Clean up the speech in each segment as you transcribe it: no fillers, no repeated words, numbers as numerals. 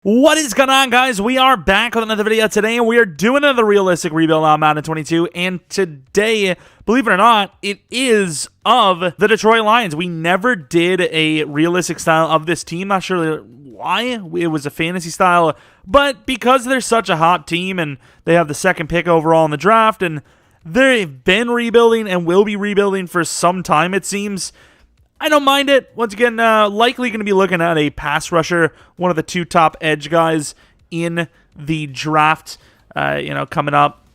What is going on, guys? We are back with another video today, and we are doing another realistic rebuild on Madden 22, and today, believe it or not, it is of the Detroit Lions. We never did a realistic style of this team. Not sure why. It was a fantasy style, but because they're such a hot team, and they have the second pick overall in the draft, and they've been rebuilding and will be rebuilding for some time, it seems, I don't mind it. Once again, likely going to be looking at a pass rusher, one of the two top edge guys in the draft, coming up.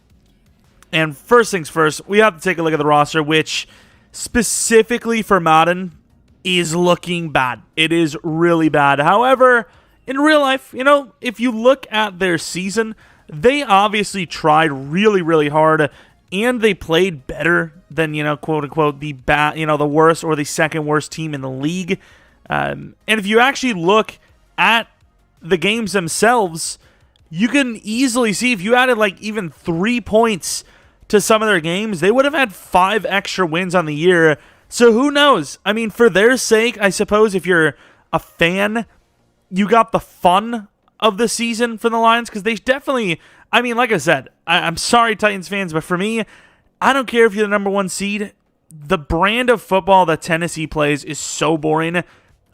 And first things first, we have to take a look at the roster, which specifically for Madden is looking bad. It is really bad. However, in real life, if you look at their season, they obviously tried really, really hard, and they played better than, quote unquote, the worst or the second worst team in the league. And if you actually look at the games themselves, you can easily see if you added like even 3 points to some of their games, they would have had 5 extra wins on the year. So who knows? I mean, for their sake, I suppose if you're a fan, you got the fun of the season for the Lions, because they definitely, I mean, like I said, I'm sorry, Titans fans, but for me, I don't care if you're the number 1 seed. The brand of football that Tennessee plays is so boring.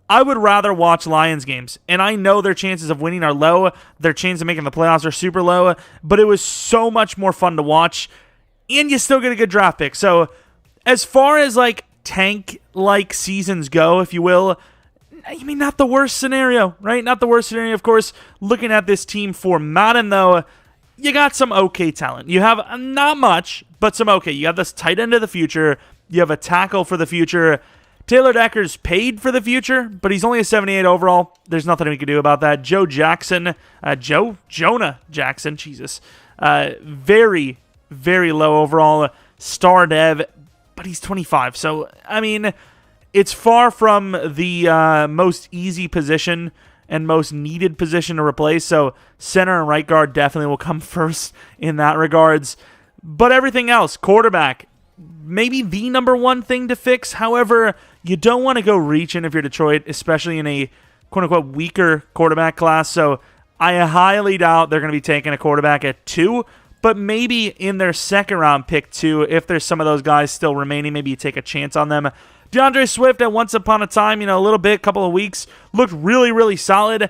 I would rather watch Lions games, and I know their chances of winning are low. Their chances of making the playoffs are super low, but it was so much more fun to watch, and you still get a good draft pick. So as far as like tank-like seasons go, if you will, I mean, not the worst scenario, right? Not the worst scenario, of course. Looking at this team for Madden, though, you got some okay talent. You have not much, but some okay. You have this tight end of the future. You have a tackle for the future. Taylor Decker's paid for the future, but he's only a 78 overall. There's nothing we can do about that. Jonah Jackson, Jesus. Very, very low overall. Star dev, but he's 25. So, I mean, it's far from the most easy position and most needed position to replace. So center and right guard definitely will come first in that regards. But everything else, quarterback, maybe the number 1 thing to fix. However, you don't want to go reaching if you're Detroit, especially in a quote-unquote weaker quarterback class. So I highly doubt they're going to be taking a quarterback at 2, but maybe in their second round pick 2, if there's some of those guys still remaining, maybe you take a chance on them. DeAndre Swift at once upon a time, a little bit, couple of weeks, looked really, really solid.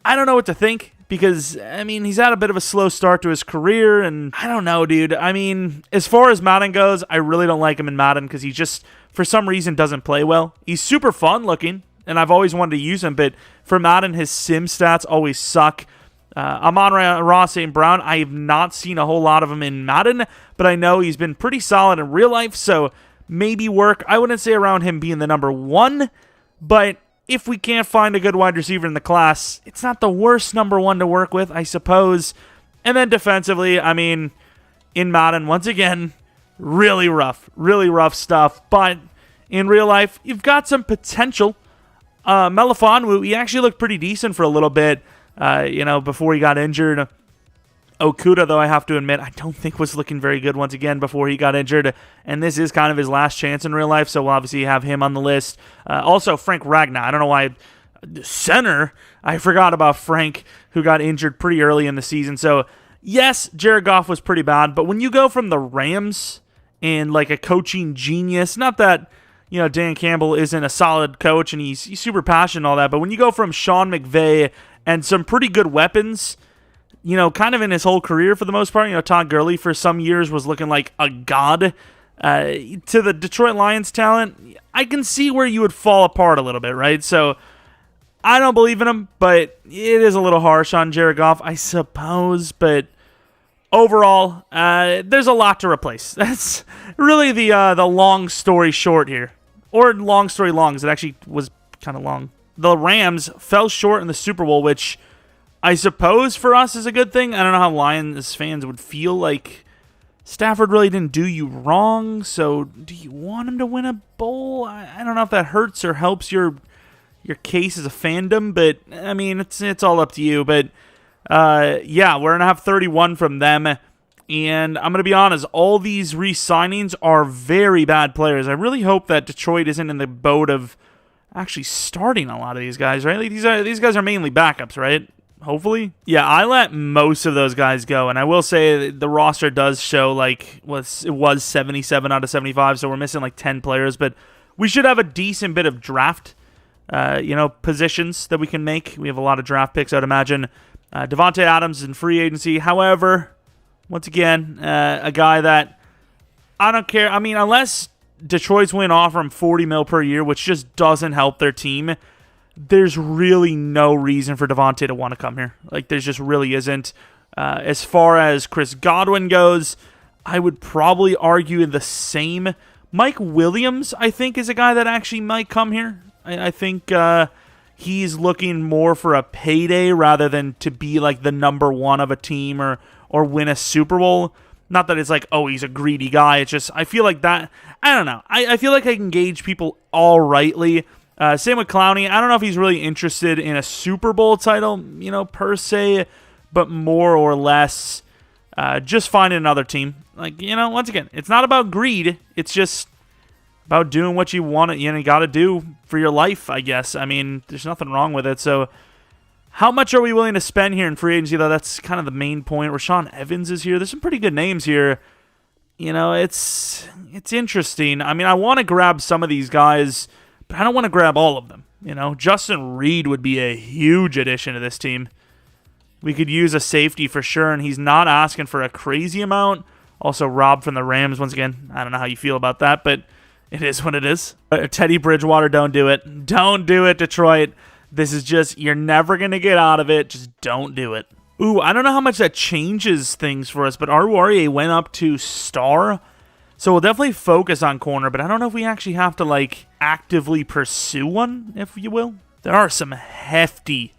I don't know what to think because, I mean, he's had a bit of a slow start to his career, and I don't know, dude. I mean, as far as Madden goes, I really don't like him in Madden because he just, for some reason, doesn't play well. He's super fun looking, and I've always wanted to use him, but for Madden, his sim stats always suck. Amon-Ra St. Brown, I have not seen a whole lot of him in Madden, but I know he's been pretty solid in real life, so maybe work. I wouldn't say around him being the number 1, but if we can't find a good wide receiver in the class, it's not the worst number 1 to work with, I suppose. And then defensively, I mean, in Madden, once again, really rough stuff. But in real life, you've got some potential. Melifonwu, he actually looked pretty decent for a little bit, before he got injured. Okuda, though, I have to admit, I don't think was looking very good once again before he got injured, and this is kind of his last chance in real life, so we'll obviously have him on the list. Also, Frank Ragnar, I don't know why, center, I forgot about Frank, who got injured pretty early in the season. So, yes, Jared Goff was pretty bad, but when you go from the Rams and like a coaching genius, not that, Dan Campbell isn't a solid coach and he's super passionate and all that, but when you go from Sean McVay and some pretty good weapons, kind of in his whole career for the most part. Todd Gurley for some years was looking like a god. To the Detroit Lions talent, I can see where you would fall apart a little bit, right? So I don't believe in him, but it is a little harsh on Jared Goff, I suppose. But overall, there's a lot to replace. That's really the long story short here. Or long story long, because it actually was kind of long. The Rams fell short in the Super Bowl, which I suppose for us is a good thing. I don't know how Lions fans would feel like Stafford really didn't do you wrong, so do you want him to win a bowl? I don't know if that hurts or helps your case as a fandom, but I mean, it's all up to you. But yeah, we're going to have 31 from them, and I'm going to be honest, all these re-signings are very bad players. I really hope that Detroit isn't in the boat of actually starting a lot of these guys, right? Like these guys are mainly backups, right? hopefully. Yeah, I let most of those guys go, and I will say the roster does show like it was 77 out of 75, so we're missing like 10 players, but we should have a decent bit of draft positions that we can make. We have a lot of draft picks, I'd imagine. Devontae Adams in free agency. However, once again, a guy that I don't care. I mean, unless Detroit's win offer him $40 million per year, which just doesn't help their team, there's really no reason for Devontae to want to come here. Like, there just really isn't. As far as Chris Godwin goes, I would probably argue the same. Mike Williams, I think, is a guy that actually might come here. I think he's looking more for a payday rather than to be like the number one of a team or win a Super Bowl. Not that it's like, oh, he's a greedy guy. It's just, I feel like that, I don't know. I feel like I can gauge people all rightly. Same with Clowney. I don't know if he's really interested in a Super Bowl title, per se, but more or less just finding another team. Like, once again, it's not about greed. It's just about doing what you want to, you got to do for your life, I guess. I mean, there's nothing wrong with it. So how much are we willing to spend here in free agency, though? That's kind of the main point. Rashaan Evans is here. There's some pretty good names here. It's interesting. I mean, I want to grab some of these guys, but I don't want to grab all of them. Justin Reed would be a huge addition to this team. We could use a safety for sure, and he's not asking for a crazy amount. Also, Rob from the Rams, once again, I don't know how you feel about that, but it is what it is. Teddy Bridgewater, don't do it. Don't do it, Detroit. This is just, you're never going to get out of it. Just don't do it. Ooh, I don't know how much that changes things for us, but Aruarie went up to star. So we'll definitely focus on corner, but I don't know if we actually have to, actively pursue one, if you will. There are some hefty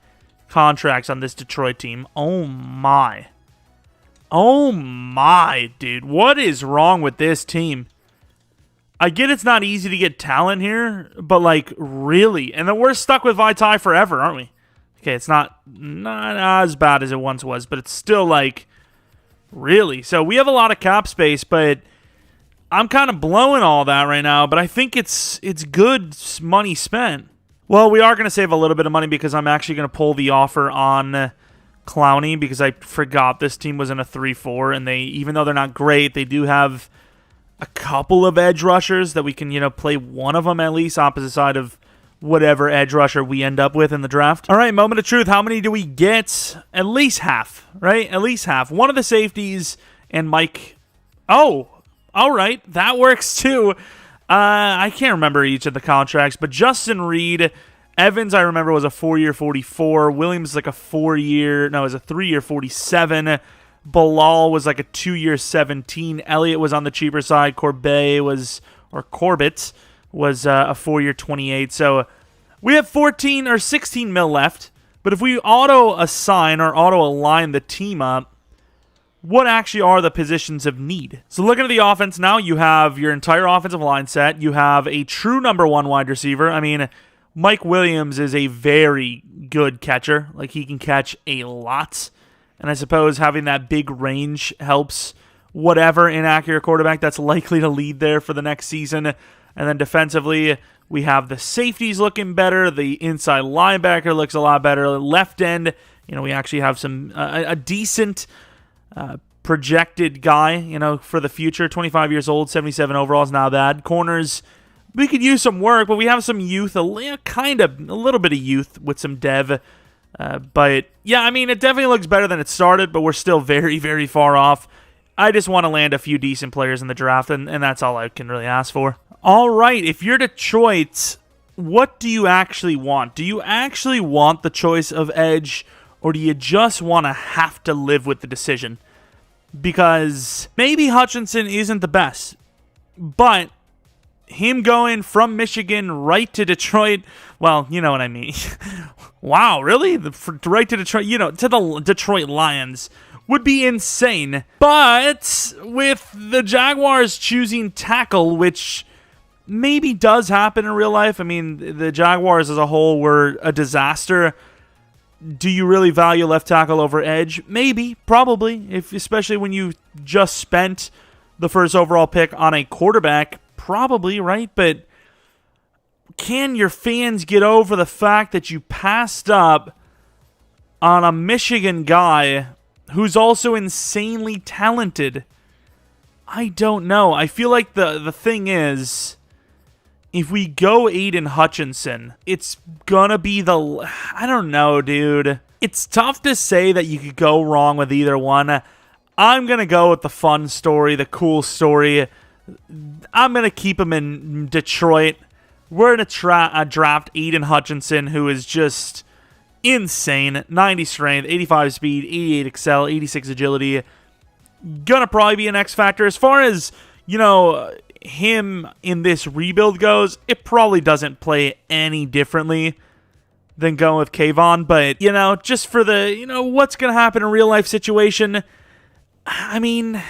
contracts on this Detroit team. Oh, my. Oh, my, dude. What is wrong with this team? I get it's not easy to get talent here, but, really? And then we're stuck with Vitae forever, aren't we? Okay, it's not as bad as it once was, but it's still, really? So we have a lot of cap space, but I'm kind of blowing all that right now, but I think it's good money spent. Well, we are going to save a little bit of money because I'm actually going to pull the offer on Clowney because I forgot this team was in a 3-4, and even though they're not great, they do have a couple of edge rushers that we can, play one of them at least opposite side of whatever edge rusher we end up with in the draft. All right, moment of truth. How many do we get? At least half, right? At least half. One of the safeties and Mike. Oh, all right. That works too. I can't remember each of the contracts, but Justin Reed, Evans, I remember, was a 4-year 44. Williams is like a 3-year 47. Bilal was like a 2-year 17. Elliott was on the cheaper side. Corbett was a 4-year 28. So we have 14 or 16 mil left. But if we auto-assign or auto-align the team up, what actually are the positions of need? So looking at the offense now, you have your entire offensive line set. You have a true number one wide receiver. I mean, Mike Williams is a very good catcher. He can catch a lot. And I suppose having that big range helps whatever inaccurate quarterback that's likely to lead there for the next season. And then defensively, we have the safeties looking better. The inside linebacker looks a lot better. Left end, we actually have a decent projected guy, for the future. 25 years old, 77 overall is not bad. Corners, we could use some work, but we have some youth, a little bit of youth with some dev. But yeah, I mean, it definitely looks better than it started, but we're still very, very far off. I just want to land a few decent players in the draft, and that's all I can really ask for. All right, if you're Detroit, what do you actually want? Do you actually want the choice of edge, or do you just want to have to live with the decision? Because maybe Hutchinson isn't the best, but him going from Michigan right to Detroit, well, you know what I mean. Wow, really? Right to Detroit, to the Detroit Lions would be insane. But with the Jaguars choosing tackle, which maybe does happen in real life. I mean, the Jaguars as a whole were a disaster. Do you really value left tackle over edge? Maybe, probably, especially when you just spent the first overall pick on a quarterback. Probably, right? But can your fans get over the fact that you passed up on a Michigan guy who's also insanely talented. I don't know. I feel like the thing is, if we go Aidan Hutchinson, it's gonna be I don't know, dude. It's tough to say that you could go wrong with either one. I'm gonna go with the fun story, the cool story. I'm gonna keep him in Detroit. We're gonna draft Aidan Hutchinson, who is just insane. 90 strength, 85 speed, 88 excel, 86 agility. Gonna probably be an X factor. As far as, him in this rebuild goes, it probably doesn't play any differently than going with Kayvon. But, just for the, what's gonna happen in a real life situation, I mean,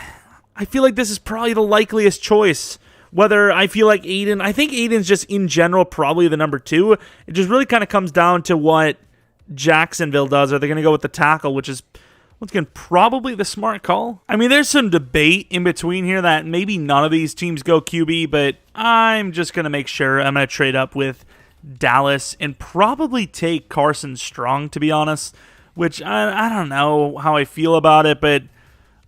I feel like this is probably the likeliest choice. Whether I feel like Aidan, I think Aidan's just in general probably the number 2. It just really kind of comes down to what Jacksonville does. Are they going to go with the tackle, which is, once again, probably the smart call? I mean, there's some debate in between here that maybe none of these teams go QB, but I'm just going to make sure I'm going to trade up with Dallas and probably take Carson Strong, to be honest, which I don't know how I feel about it, but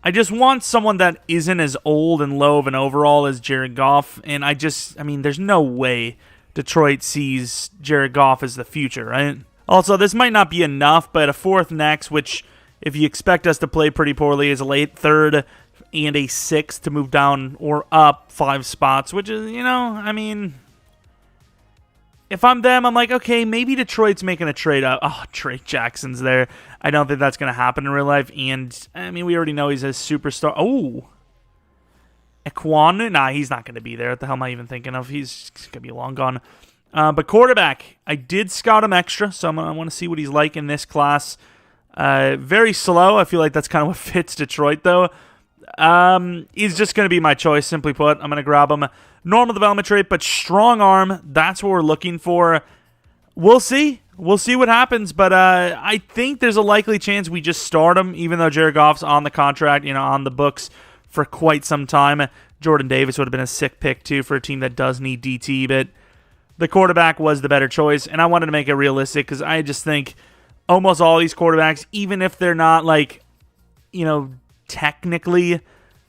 I just want someone that isn't as old and low of an overall as Jared Goff, and there's no way Detroit sees Jared Goff as the future, right? Also, this might not be enough, but a 4th next, which, if you expect us to play pretty poorly, is a late 3rd and a 6th to move down or up 5 spots, which is, if I'm them, I'm like, okay, maybe Detroit's making a trade up. Oh, Trey Jackson's there. I don't think that's going to happen in real life. And, we already know he's a superstar. Oh. Ekwonu? Nah, he's not going to be there. What the hell am I even thinking of? He's going to be long gone. But quarterback, I did scout him extra, so I want to see what he's like in this class. Very slow. I feel like that's kind of what fits Detroit, though. He's just going to be my choice, simply put. I'm going to grab him. Normal development trait, but strong arm. That's what we're looking for. We'll see. We'll see what happens, but I think there's a likely chance we just start him, even though Jared Goff's on the contract, on the books for quite some time. Jordan Davis would have been a sick pick, too, for a team that does need DT, but the quarterback was the better choice, and I wanted to make it realistic because I just think almost all these quarterbacks, even if they're not, technically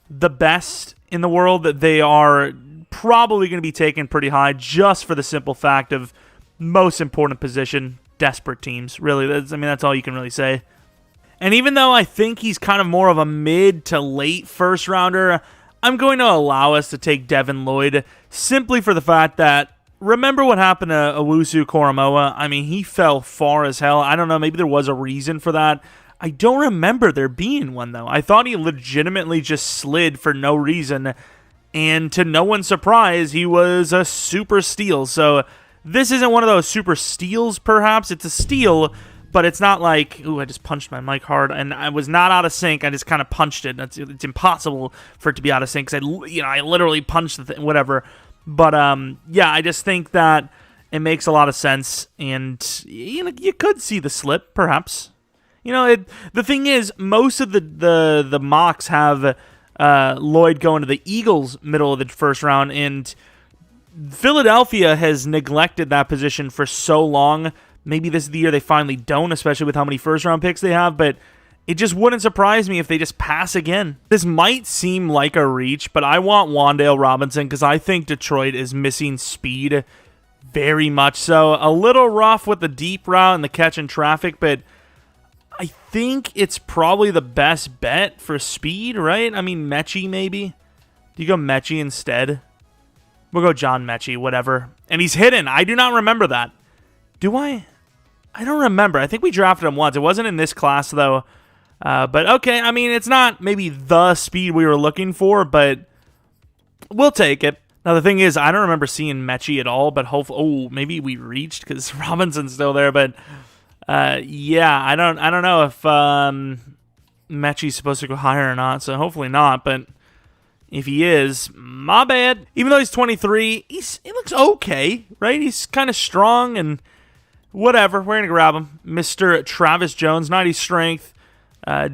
the best in the world, that they are probably going to be taken pretty high just for the simple fact of most important position, desperate teams. Really, that's all you can really say. And even though I think he's kind of more of a mid to late first rounder, I'm going to allow us to take Devin Lloyd simply for the fact that, remember what happened to Owusu Koromoa? He fell far as hell. I don't know, maybe there was a reason for that. I don't remember there being one, though. I thought he legitimately just slid for no reason, and to no one's surprise, he was a super steal. So this isn't one of those super steals, perhaps. It's a steal, but it's not like, ooh, I just punched my mic hard, and I was not out of sync. I just kind of punched it. It's impossible for it to be out of sync, because I literally punched the thing, whatever. But, I just think that it makes a lot of sense, and, you could see the slip, perhaps. The thing is, most of the mocks have Lloyd going to the Eagles middle of the first round, and Philadelphia has neglected that position for so long. Maybe this is the year they finally don't, especially with how many first-round picks they have, but it just wouldn't surprise me if they just pass again. This might seem like a reach, but I want Wan'Dale Robinson because I think Detroit is missing speed very much so. A little rough with the deep route and the catch in traffic, but I think it's probably the best bet for speed, right? Mechie maybe? Do you go Mechie instead? We'll go John Mechie, whatever. And he's hidden. I do not remember that. Do I? I don't remember. I think we drafted him once. It wasn't in this class, though. But okay, it's not maybe the speed we were looking for, but we'll take it. Now, the thing is, I don't remember seeing Mechie at all, but hopefully, maybe we reached because Robinson's still there, but I don't know if Mechie's supposed to go higher or not, so hopefully not, but if he is, my bad. Even though he's 23, he looks okay, right? He's kind of strong and whatever. We're going to grab him. Mr. Travis Jones, 90 strength,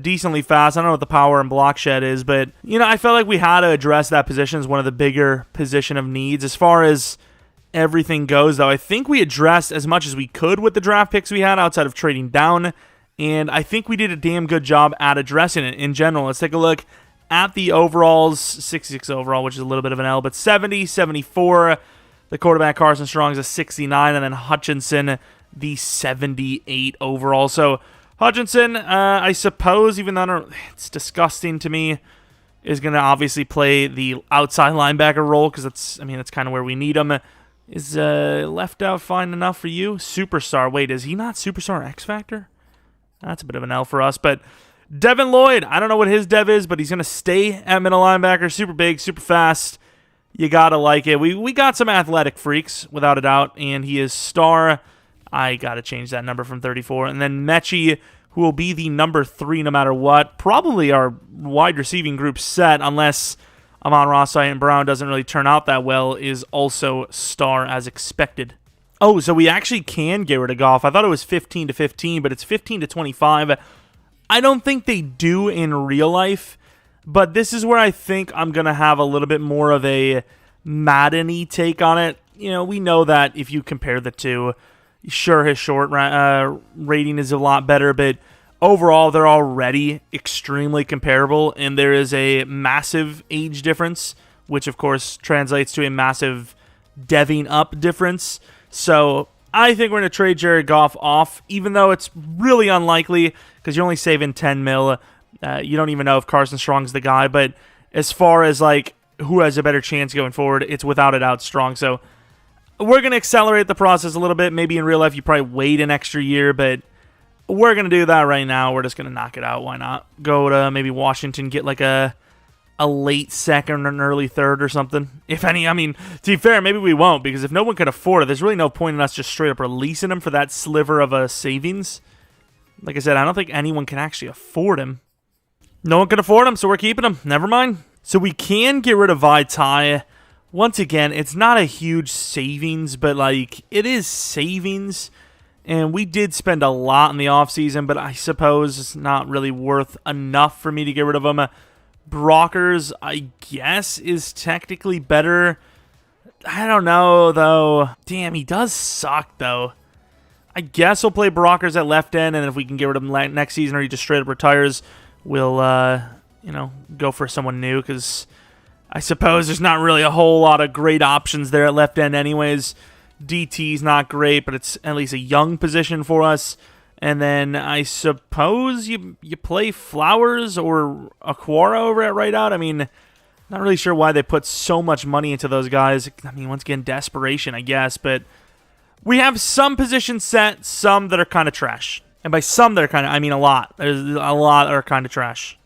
decently fast. I don't know what the power and block shed is, but, I felt like we had to address that position as one of the bigger position of needs. As far as everything goes, though, I think we addressed as much as we could with the draft picks we had outside of trading down and I think we did a damn good job at addressing it in general. Let's take a look at the overalls. 66 overall, which is a little bit of an L, but 70, 74. The quarterback, Carson Strong, is a 69, and then Hutchinson, the 78 overall. So Hutchinson, I suppose, even though it's disgusting to me, is going to obviously play the outside linebacker role because that's kind of where we need him. Is left out fine enough for you? Superstar. Wait, is he not Superstar X Factor? That's a bit of an L for us. But Devin Lloyd, I don't know what his dev is, but he's going to stay at middle linebacker. Super big, super fast. You got to like it. We got some athletic freaks, without a doubt, and he is star. I got to change that number from 34. And then Mechie, who will be the number 3 no matter what. Probably our wide receiving group set, unless Amon-Ra St. Brown doesn't really turn out that well, is also star as expected. Oh, so we actually can get rid of Goff. I thought it was 15 to 15, but it's 15 to 25. I don't think they do in real life, but this is where I think I'm going to have a little bit more of a Madden-y take on it. You know, we know that if you compare the two, sure, his short rating is a lot better, but overall, they're already extremely comparable, and there is a massive age difference, which, of course, translates to a massive deving up difference. So I think we're going to trade Jared Goff off, even though it's really unlikely because you're only saving 10 mil. You don't even know if Carson Strong's the guy, but as far as like who has a better chance going forward, it's without a doubt Strong. So we're going to accelerate the process a little bit. Maybe in real life you probably wait an extra year, but we're going to do that right now. We're just going to knock it out. Why not? Go to maybe Washington, get like a late second or an early third or something. If any, I mean, to be fair, maybe we won't, because if no one could afford it, there's really no point in us just straight up releasing him for that sliver of a savings. Like I said, I don't think anyone can actually afford him. No one can afford him, so we're keeping him. Never mind. So we can get rid of Vitae. Once again, it's not a huge savings, but like it is savings. And we did spend a lot in the offseason, but I suppose it's not really worth enough for me to get rid of him. Brockers, I guess, is technically better. I don't know, though. Damn, he does suck, though. I guess we'll play Brockers at left end, and if we can get rid of him next season or he just straight up retires, we'll, go for someone new, because I suppose there's not really a whole lot of great options there at left end anyways. DT's not great, but it's at least a young position for us. And then I suppose you play Flowers or Aquara over at right out. I mean, not really sure why they put so much money into those guys. I mean, once again, desperation, I guess. But we have some positions set, some that are kind of trash. And by some that are kind of, I mean a lot. There's a lot that are kind of trash.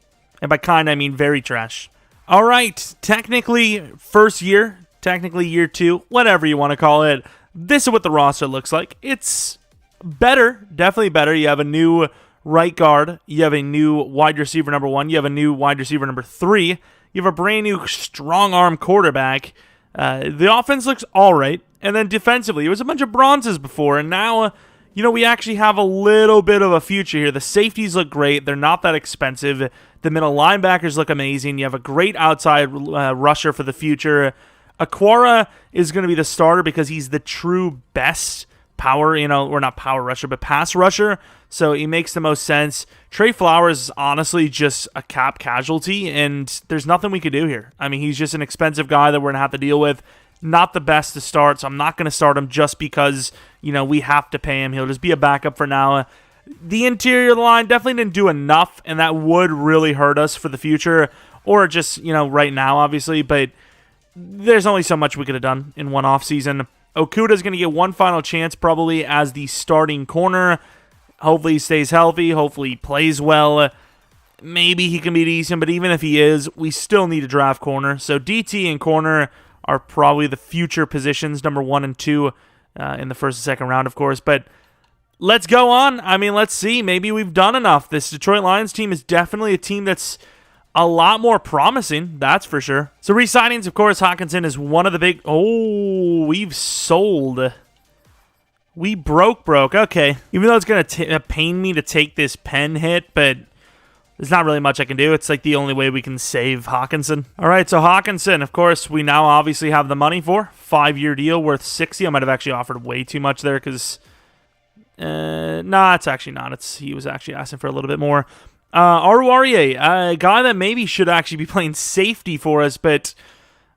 And by kind, I mean very trash. All right, technically first year, technically year 2, whatever you want to call it. This is what the roster looks like. It's better, definitely better. You have a new right guard. You have a new wide receiver number 1. You have a new wide receiver number 3. You have a brand new strong arm quarterback. The offense looks all right. And then defensively, it was a bunch of bronzes before. And now, we actually have a little bit of a future here. The safeties look great. They're not that expensive. The middle linebackers look amazing. You have a great outside rusher for the future. Aquara is going to be the starter because he's the true best power, or not power rusher, but pass rusher. So he makes the most sense. Trey Flowers is honestly just a cap casualty, and there's nothing we could do here. I mean, he's just an expensive guy that we're going to have to deal with. Not the best to start, so I'm not going to start him just because, we have to pay him. He'll just be a backup for now. The interior of the line definitely didn't do enough, and that would really hurt us for the future, or just, right now, obviously, but there's only so much we could have done in one offseason. Okuda's going to get one final chance probably as the starting corner. Hopefully he stays healthy. Hopefully he plays well. Maybe he can be decent, but even if he is, we still need a draft corner. So DT and corner are probably the future positions, number 1 and 2 in the first and second round, of course. But let's go on. I mean, let's see. Maybe we've done enough. This Detroit Lions team is definitely a team that's a lot more promising, that's for sure. So re-signings, of course, Hutchinson is one of the big... Oh, we've sold. We broke. Okay. Even though it's going to pain me to take this pen hit, but there's not really much I can do. It's like the only way we can save Hutchinson. All right, so Hutchinson, of course, we now obviously have the money for. 5-year deal worth 60. I might have actually offered way too much there because Nah, it's actually not. He was actually asking for a little bit more. Aruarie, a guy that maybe should actually be playing safety for us, but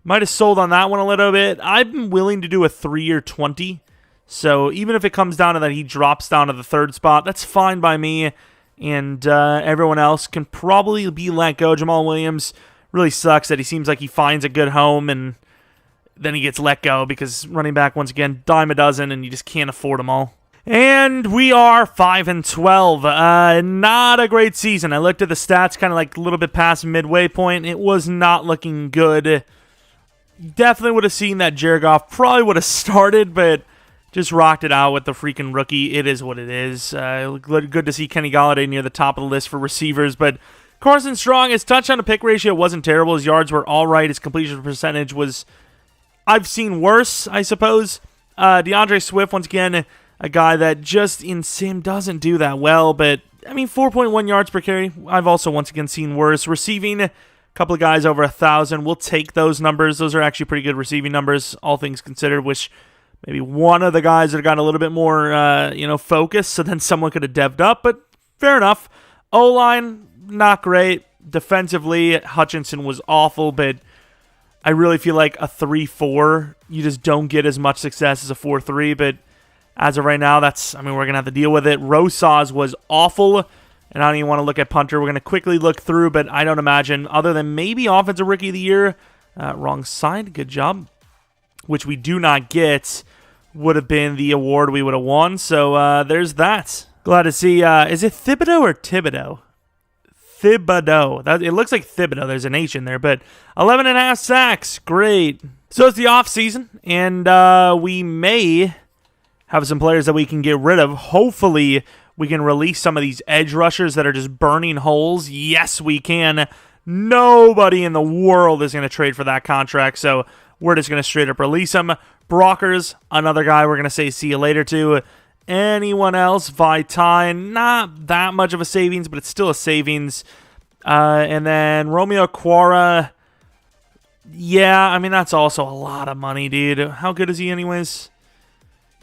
might have sold on that one a little bit. I'm willing to do a 3-year 20. So even if it comes down to that he drops down to the 3rd spot, that's fine by me. And everyone else can probably be let go. Jamal Williams really sucks that he seems like he finds a good home and then he gets let go because running back, once again, dime a dozen, and you just can't afford them all. And we are 5-12. Not a great season. I looked at the stats kind of like a little bit past midway point. It was not looking good. Definitely would have seen that Jared Goff probably would have started, but just rocked it out with the freaking rookie. It is what it is. Good to see Kenny Golladay near the top of the list for receivers, but Carson Strong, his touchdown to pick ratio wasn't terrible. His yards were all right. His completion percentage was, I've seen worse, I suppose. DeAndre Swift, once again, a guy that just in sim doesn't do that well, but, 4.1 yards per carry. I've also, once again, seen worse. Receiving, a couple of guys over 1,000. We'll take those numbers. Those are actually pretty good receiving numbers, all things considered. Wish maybe one of the guys that got a little bit more, focus, so then someone could have devved up, but fair enough. O-line, not great. Defensively, Hutchinson was awful, but I really feel like a 3-4, you just don't get as much success as a 4-3, but as of right now, we're going to have to deal with it. Rosas was awful, and I don't even want to look at punter. We're going to quickly look through, but I don't imagine, other than maybe Offensive Rookie of the Year, wrong side, good job, which we do not get, would have been the award we would have won, so there's that. Glad to see, is it Thibodeau or Thibodeau? Thibodeau. It looks like Thibodeau. There's an H in there, but 11.5 sacks. Great. So it's the offseason, and we may have some players that we can get rid of. Hopefully, we can release some of these edge rushers that are just burning holes. Yes, we can. Nobody in the world is going to trade for that contract, so we're just going to straight up release them. Brockers, another guy we're going to say see you later to. Anyone else? Vitae, not that much of a savings, but it's still a savings. And then Romeo Quara, yeah, that's also a lot of money, dude. How good is he anyways?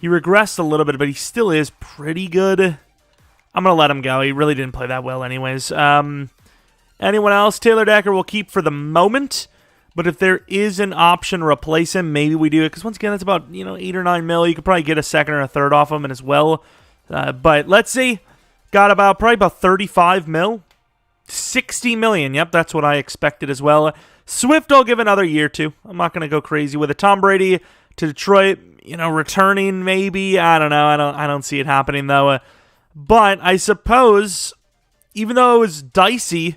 He regressed a little bit, but he still is pretty good. I'm going to let him go. He really didn't play that well anyways. Anyone else? Taylor Decker we'll keep for the moment. But if there is an option to replace him, maybe we do it. Because once again, that's about 8 or 9 mil. You could probably get a second or a third off him as well. But let's see. Got probably about 35 mil. 60 million. Yep, that's what I expected as well. Swift, I'll give another year to. I'm not going to go crazy with it. Tom Brady to Detroit, returning maybe. I don't know. I don't see it happening though. But I suppose, even though it was dicey,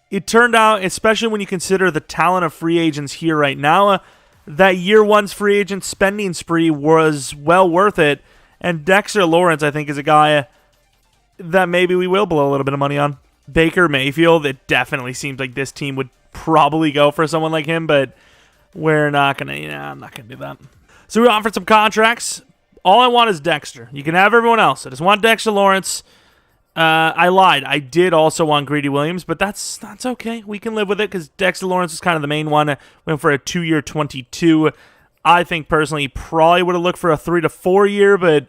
it turned out, especially when you consider the talent of free agents here right now, that year one's free agent spending spree was well worth it. And Dexter Lawrence, I think, is a guy that maybe we will blow a little bit of money on. Baker Mayfield, it definitely seems like this team would probably go for someone like him, but we're not going to, I'm not going to do that. So we offered some contracts. All I want is Dexter. You can have everyone else. I just want Dexter Lawrence. I lied. I did also want Greedy Williams, but that's okay. We can live with it because Dexter Lawrence is kind of the main one. Went for a 2-year 22. I think personally he probably would have looked for a 3 to 4 year, but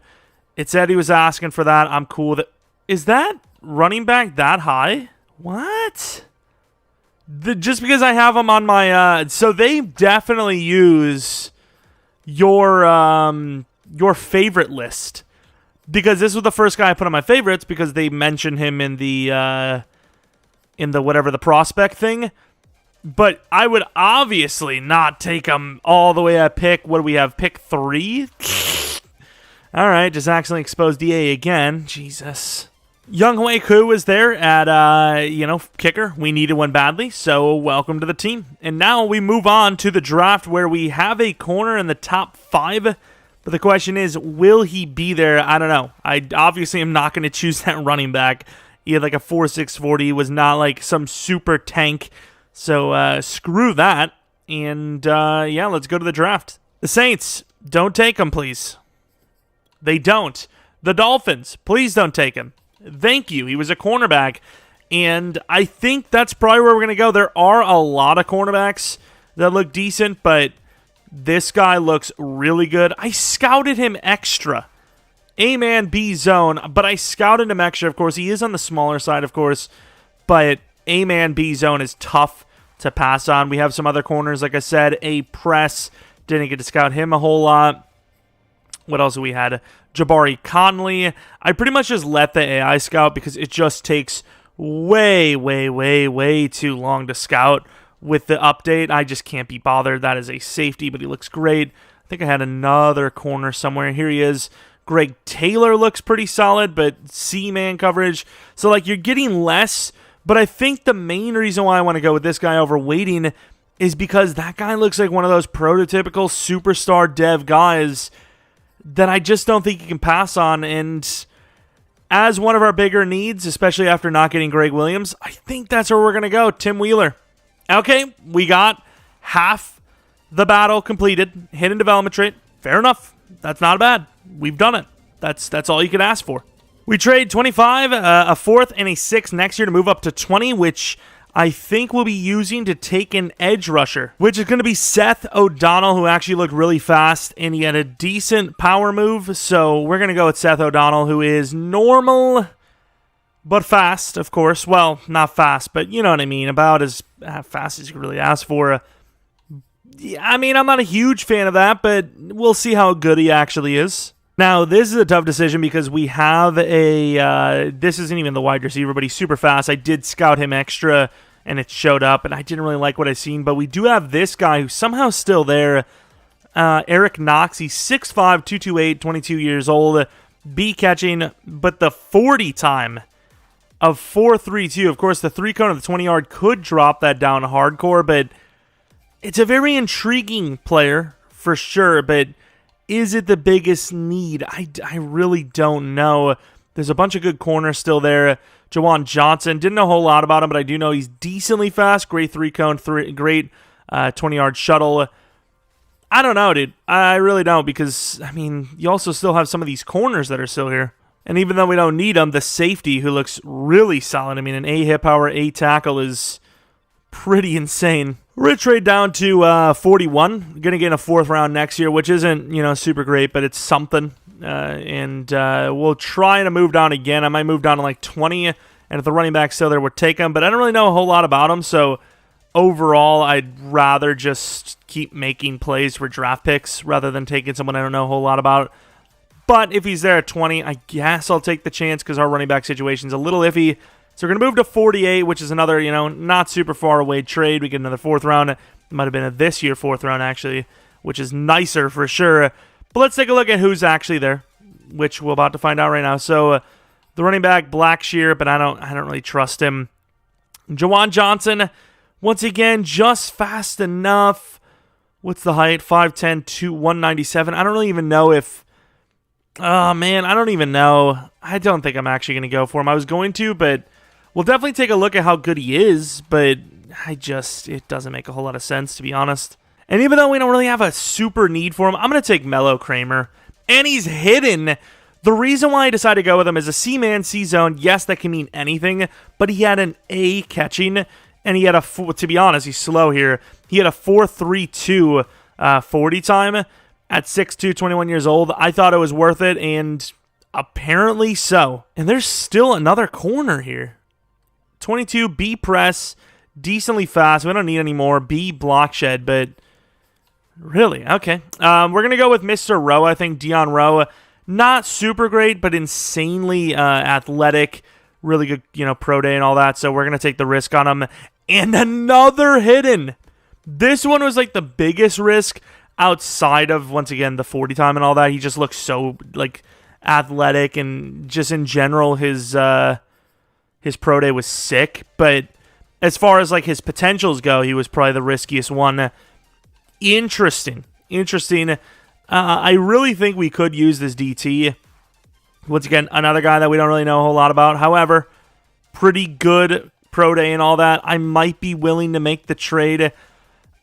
it said he was asking for that. I'm cool with it. Is that running back that high? What? Just because I have him on my so they definitely use your favorite list. Because this was the first guy I put on my favorites because they mentioned him in the whatever the prospect thing. But I would obviously not take him all the way at pick. What do we have? Pick 3? All right, just accidentally exposed DA again. Jesus. Young Hui Koo was there at kicker. We needed one badly, so welcome to the team. And now we move on to the draft where we have a corner in the top 5. But the question is, will he be there? I don't know. I obviously am not going to choose that running back. He had like a 4.6 40. He was not like some super tank. So screw that. And let's go to the draft. The Saints, don't take him, please. They don't. The Dolphins, please don't take him. Thank you. He was a cornerback. And I think that's probably where we're going to go. There are a lot of cornerbacks that look decent, but this guy looks really good. I scouted him extra A-man, B-zone, but I scouted him extra. Of course, he is on the smaller side, of course, but A-man, B-zone is tough to pass on. We have some other corners, like I said. A-press, didn't get to scout him a whole lot. What else we had? Jabari Conley. I pretty much just let the AI scout because it just takes way too long to scout. With the update, I just can't be bothered. That is a safety, but he looks great. I think I had another corner somewhere. Here he is. Greg Taylor looks pretty solid, but C-man coverage. So, like, you're getting less, but I think the main reason why I want to go with this guy over waiting is because that guy looks like one of those prototypical superstar dev guys that I just don't think you can pass on. And as one of our bigger needs, especially after not getting Greg Williams, I think that's where we're going to go. Tim Wheeler. Okay, we got half the battle completed. Hidden development trait. Fair enough. That's not bad. We've done it. That's all you can ask for. We trade 25, a fourth, and a sixth next year to move up to 20, which I think we'll be using to take an edge rusher, which is going to be Seth O'Donnell, who actually looked really fast, and he had a decent power move, so we're going to go with Seth O'Donnell, who is normal, but fast, of course. Well, not fast, but you know what I mean, about as fast as you can really ask for. I mean, I'm not a huge fan of that, but we'll see how good he actually is. Now, this is a tough decision because we have this isn't even the wide receiver, but he's super fast. I did scout him extra, and it showed up, and I didn't really like what I seen. But we do have this guy who's somehow still there, Eric Knox. He's 6'5", 228, 22 years old, B catching, but the 40 time of 4.32. Of course, the 3-cone of the 20-yard could drop that down hardcore, but it's a very intriguing player for sure, but is it the biggest need? I really don't know. There's a bunch of good corners still there. Jawan Johnson, didn't know a whole lot about him, but I do know he's decently fast. Great 3-cone, great 20-yard shuttle. I don't know, dude. I really don't because, I mean, you also still have some of these corners that are still here. And even though we don't need them, the safety who looks really solid. I mean, an A-hip power, A-tackle is pretty insane. We're going to trade down to 41. Going to get a fourth round next year, which isn't, super great, but it's something. And we'll try to move down again. I might move down to like 20, and if the running back's still there, we'll take him. But I don't really know a whole lot about him, so overall, I'd rather just keep making plays for draft picks rather than taking someone I don't know a whole lot about. But if he's there at 20, I guess I'll take the chance because our running back situation's a little iffy. So we're going to move to 48, which is another, not super far away trade. We get another fourth round. It might have been a this year fourth round, actually, which is nicer for sure. But let's take a look at who's actually there, which we're about to find out right now. So the running back, Blackshear, but I don't really trust him. Jawan Johnson, once again, just fast enough. What's the height? 5'10", 197. I don't really even know if... Oh, man, I don't even know. I don't think I'm actually going to go for him. I was going to, but... We'll definitely take a look at how good he is, but it doesn't make a whole lot of sense, to be honest. And even though we don't really have a super need for him, I'm going to take Mello Kramer. And he's hidden. The reason why I decided to go with him is a C-man, C-zone. Yes, that can mean anything, but he had an A catching, and he had to be honest, he's slow here. He had a 4.32 40 time at 6'2", 21 years old. I thought it was worth it, and apparently so. And there's still another corner here. 22, B press, decently fast. We don't need any more. B block shed, but really, okay. We're going to go with Mr. Rowe, I think, Dion Rowe. Not super great, but insanely athletic. Really good, pro day and all that, so we're going to take the risk on him. And another hidden. This one was like the biggest risk outside of, once again, the 40 time and all that. He just looks so, athletic, and just in general, his pro day was sick, but as far as his potentials go, he was probably the riskiest one. Interesting. I really think we could use this DT. Once again, another guy that we don't really know a whole lot about. However, pretty good pro day and all that. I might be willing to make the trade.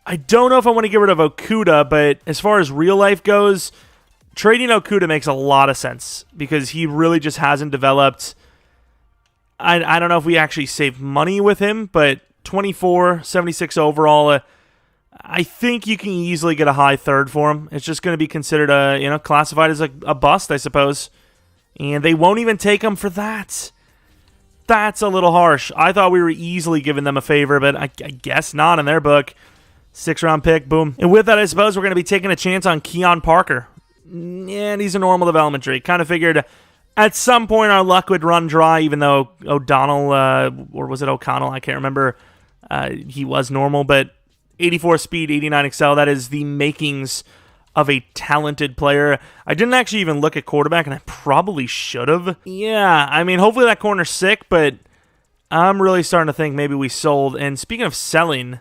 I don't know if I want to get rid of Okuda, but as far as real life goes, trading Okuda makes a lot of sense because he really just hasn't developed. I don't know if we actually saved money with him, but 24, 76 overall. I think you can easily get a high third for him. It's just going to be considered classified as a bust, I suppose. And they won't even take him for that. That's a little harsh. I thought we were easily giving them a favor, but I guess not in their book. 6th-round pick, boom. And with that, I suppose we're going to be taking a chance on Keon Parker. And he's a normal development tree. Kind of figured at some point our luck would run dry, even though O'Donnell, or was it O'Connell? I can't remember. He was normal, but 84 speed, 89 excel, that is the makings of a talented player. I didn't actually even look at quarterback, and I probably should have. Yeah, I mean, hopefully that corner's sick, but I'm really starting to think maybe we sold. And speaking of selling,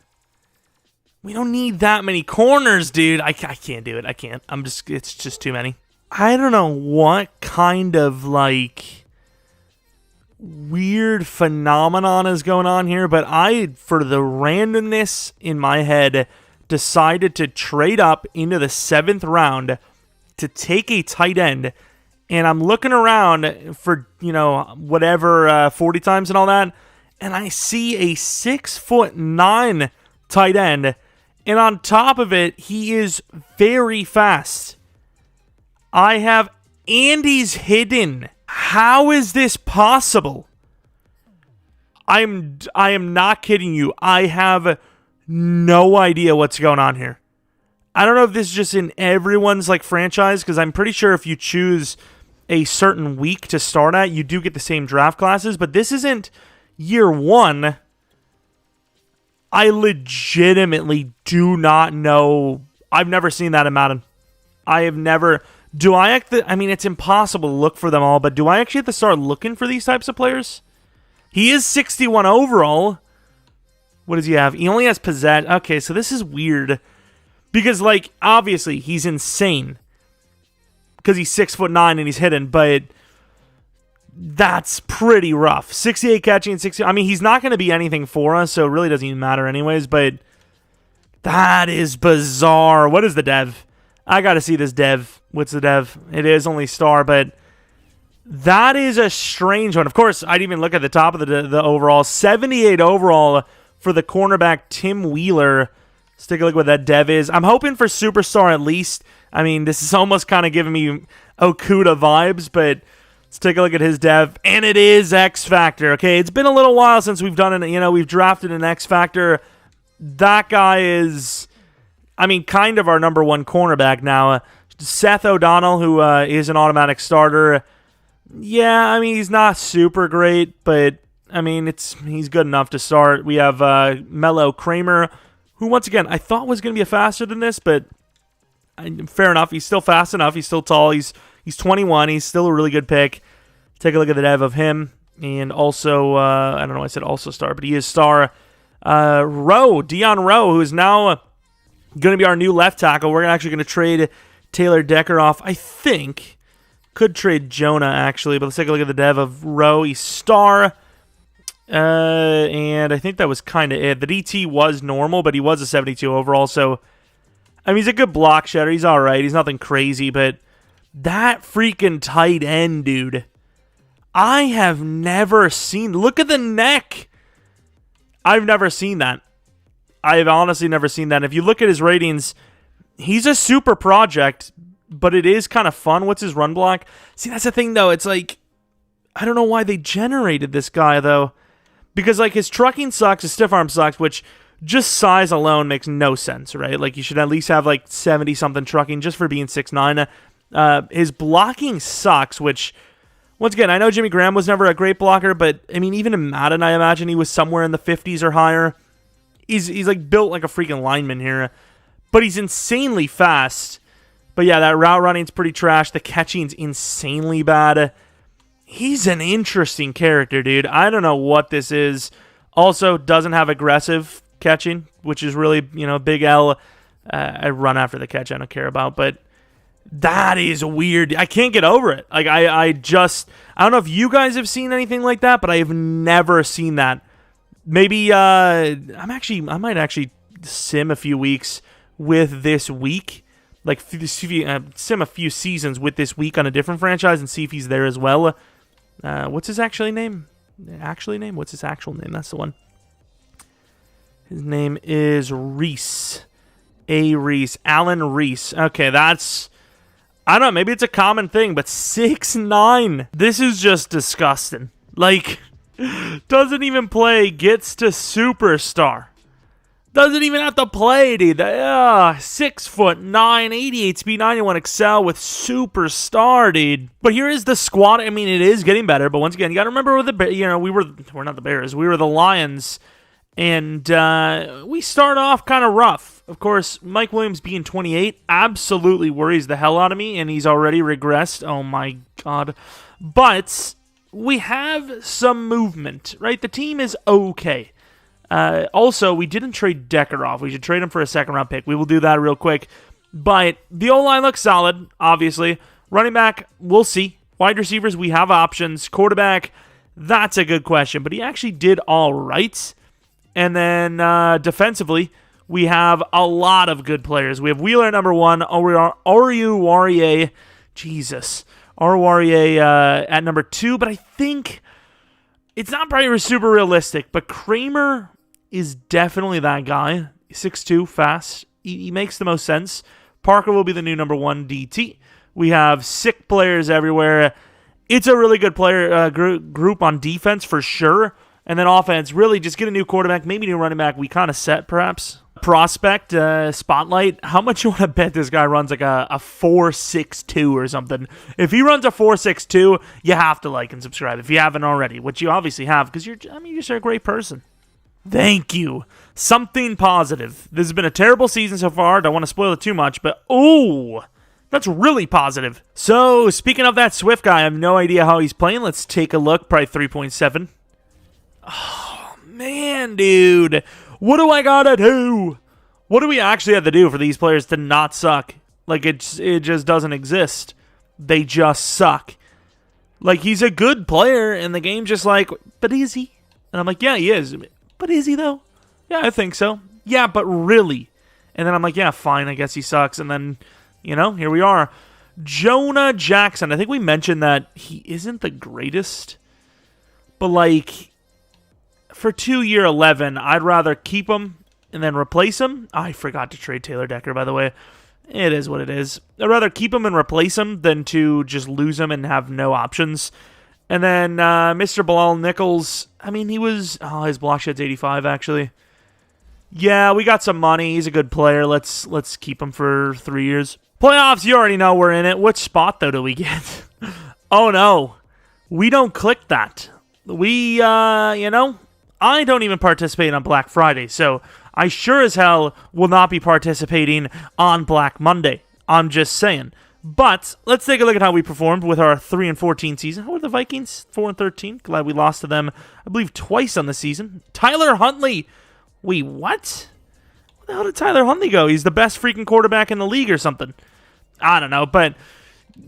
we don't need that many corners, dude. I can't do it. I can't. It's just too many. I don't know what kind of, like, weird phenomenon is going on here, but I, for the randomness in my head, decided to trade up into the 7th round to take a tight end, and I'm looking around for, whatever, 40 times and all that, and I see a 6'9" tight end, and on top of it, he is very fast. I have Andy's hidden. How is this possible? I am not kidding you. I have no idea what's going on here. I don't know if this is just in everyone's franchise, because I'm pretty sure if you choose a certain week to start at, you do get the same draft classes, but this isn't year 1. I legitimately do not know. I've never seen that in Madden. I have never. Do I have to, I mean, it's impossible to look for them all, but do I actually have to start looking for these types of players? He is 61 overall. What does he have? He only has possess. Okay, so this is weird. Because, obviously, he's insane. Because he's 6'9" and he's hidden, but that's pretty rough. 68 catching and 60. I mean, he's not going to be anything for us, so it really doesn't even matter anyways, but that is bizarre. What is the dev? I got to see this dev. What's the dev? It is only star, but that is a strange one. Of course, I didn't even look at the top of the overall. 78 overall for the cornerback, Tim Wheeler. Let's take a look at what that dev is. I'm hoping for superstar at least. I mean, this is almost kind of giving me Okuda vibes, but let's take a look at his dev. And it is X Factor. Okay, it's been a little while since we've done it. We've drafted an X Factor. That guy is, kind of our number 1 cornerback now. Seth O'Donnell, who is an automatic starter. Yeah, he's not super great, but he's good enough to start. We have Mello Kramer, who once again I thought was going to be faster than this, but fair enough. He's still fast enough. He's still tall. He's 21. He's still a really good pick. Take a look at the dev of him, and also I don't know. I said also star, but he is star. Dion Rowe, who is now going to be our new left tackle. We're actually going to trade Taylor Decker off. I think could trade Jonah actually, but let's take a look at the dev of Rowe. He's star. And I think that was kind of it. The DT was normal, but he was a 72 overall, so he's a good block shedder. He's all right. He's nothing crazy, but that freaking tight end, dude, I have never seen. Look at the neck. I've never seen that. I've honestly never seen that. If you look at his ratings, he's a super project, but it is kind of fun. What's his run block? See, that's the thing, though. It's I don't know why they generated this guy, though. Because, his trucking sucks, his stiff arm sucks, which just size alone makes no sense, right? You should at least have, 70-something trucking just for being 6'9". His blocking sucks, which, once again, I know Jimmy Graham was never a great blocker, but, even in Madden, I imagine he was somewhere in the 50s or higher. He's built like a freaking lineman here. But he's insanely fast. But yeah, that route running's pretty trash. The catching's insanely bad. He's an interesting character, dude. I don't know what this is. Also, doesn't have aggressive catching, which is really, big L. I run after the catch. I don't care about, but that is weird. I can't get over it. I don't know if you guys have seen anything like that, but I have never seen that. Maybe I might actually sim a few weeks with this week, sim a few seasons with this week on a different franchise and see if he's there as well. What's his actual name? What's his actual name? That's the one. His name is Reese. Reese. Alan Reese. Okay, that's... I don't know, maybe it's a common thing, but 6'9". This is just disgusting. Like, doesn't even play, gets to superstar. Doesn't even have to play, dude. 6'9", 88 speed, 91 excel with superstar, dude. But here is the squad. I mean, it is getting better, but once again, you got to remember with we're not the Bears. We were the Lions, and we start off kind of rough. Of course, Mike Williams being 28 absolutely worries the hell out of me, and he's already regressed. Oh my God. But we have some movement, right? The team is okay. Also, we didn't trade Decker off. We should trade him for a second-round pick. We will do that real quick. But the O-line looks solid, obviously. Running back, we'll see. Wide receivers, we have options. Quarterback, that's a good question. But he actually did all right. And then defensively, we have a lot of good players. We have Wheeler, number 1. Aruwariye, Jesus. Aruwariye at number 2. But I think it's not probably super realistic. But Kramer is definitely that guy. 6'2", fast. He makes the most sense. Parker will be the new number 1 DT. We have sick players everywhere. It's a really good player group on defense for sure. And then offense, really just get a new quarterback, maybe new running back. We kind of set, perhaps. Prospect, spotlight. How much you want to bet this guy runs like a 4.62 or something? If he runs a 4.62, you have to like and subscribe if you haven't already, which you obviously have because you're just a great person. Thank you. Something positive. This has been a terrible season so far. Don't want to spoil it too much, but that's really positive. So, speaking of that Swift guy, I have no idea how he's playing. Let's take a look. Probably 3.7. Oh, man, dude. What do I gotta do? What do we actually have to do for these players to not suck? Like, it just doesn't exist. They just suck. Like, he's a good player, and the game's just like, but is he? And I'm like, yeah, he is. But is he, though? Yeah, I think so. Yeah, but really? And then I'm like, yeah, fine, I guess he sucks. And then, here we are. Jonah Jackson. I think we mentioned that he isn't the greatest. But, like, for 2-year 11, I'd rather keep him and then replace him. I forgot to trade Taylor Decker, by the way. It is what it is. I'd rather keep him and replace him than to just lose him and have no options. And then Mr. Bilal Nichols, I mean, he was... Oh, his block shed's 85, actually. Yeah, we got some money. He's a good player. Let's keep him for 3 years. Playoffs, you already know we're in it. Which spot, though, do we get? Oh, no. We don't click that. We, I don't even participate on Black Friday, so I sure as hell will not be participating on Black Monday. I'm just saying. But let's take a look at how we performed with our 3-14 season. How are the Vikings? 4-13. Glad we lost to them, I believe, twice on the season. Tyler Huntley. Wait, what? Where the hell did Tyler Huntley go? He's the best freaking quarterback in the league or something. I don't know, but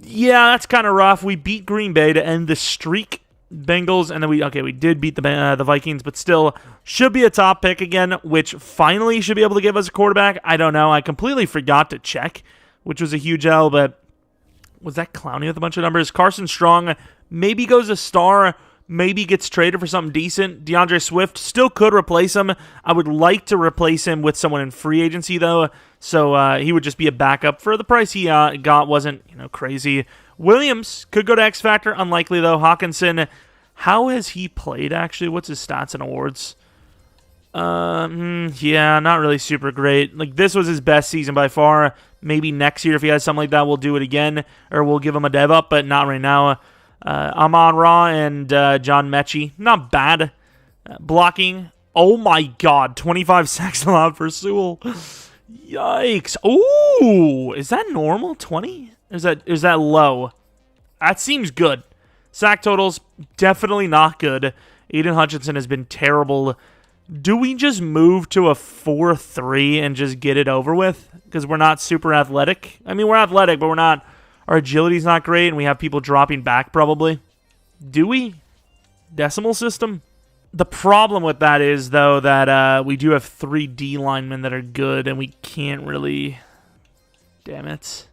yeah, that's kind of rough. We beat Green Bay to end the streak. Bengals, and then we did beat the Vikings, but still should be a top pick again, which finally should be able to give us a quarterback. I don't know. I completely forgot to check, which was a huge L, but was that Clowney with a bunch of numbers? Carson Strong maybe goes a star, maybe gets traded for something decent. DeAndre Swift still could replace him. I would like to replace him with someone in free agency, though, so he would just be a backup. For the price he got wasn't crazy. Williams could go to X Factor. Unlikely, though. Hawkinson, how has he played, actually? What's his stats and awards? Yeah, not really super great. Like, this was his best season by far. Maybe next year, if he has something like that, we'll do it again, or we'll give him a dev up, but not right now. Amon Ra and John Mechie, not bad. Blocking, oh my god, 25 sacks allowed for Sewell. Yikes. Ooh, is that normal, 20? Is that low? That seems good. Sack totals, definitely not good. Aidan Hutchinson has been terrible. Do we just move to a 4-3 and just get it over with? Because we're not super athletic. I mean, we're athletic, but we're not. Our agility's not great, and we have people dropping back probably. Do we? Decimal system? The problem with that is, though, that we do have 3 D linemen that are good, and we can't really... Damn it.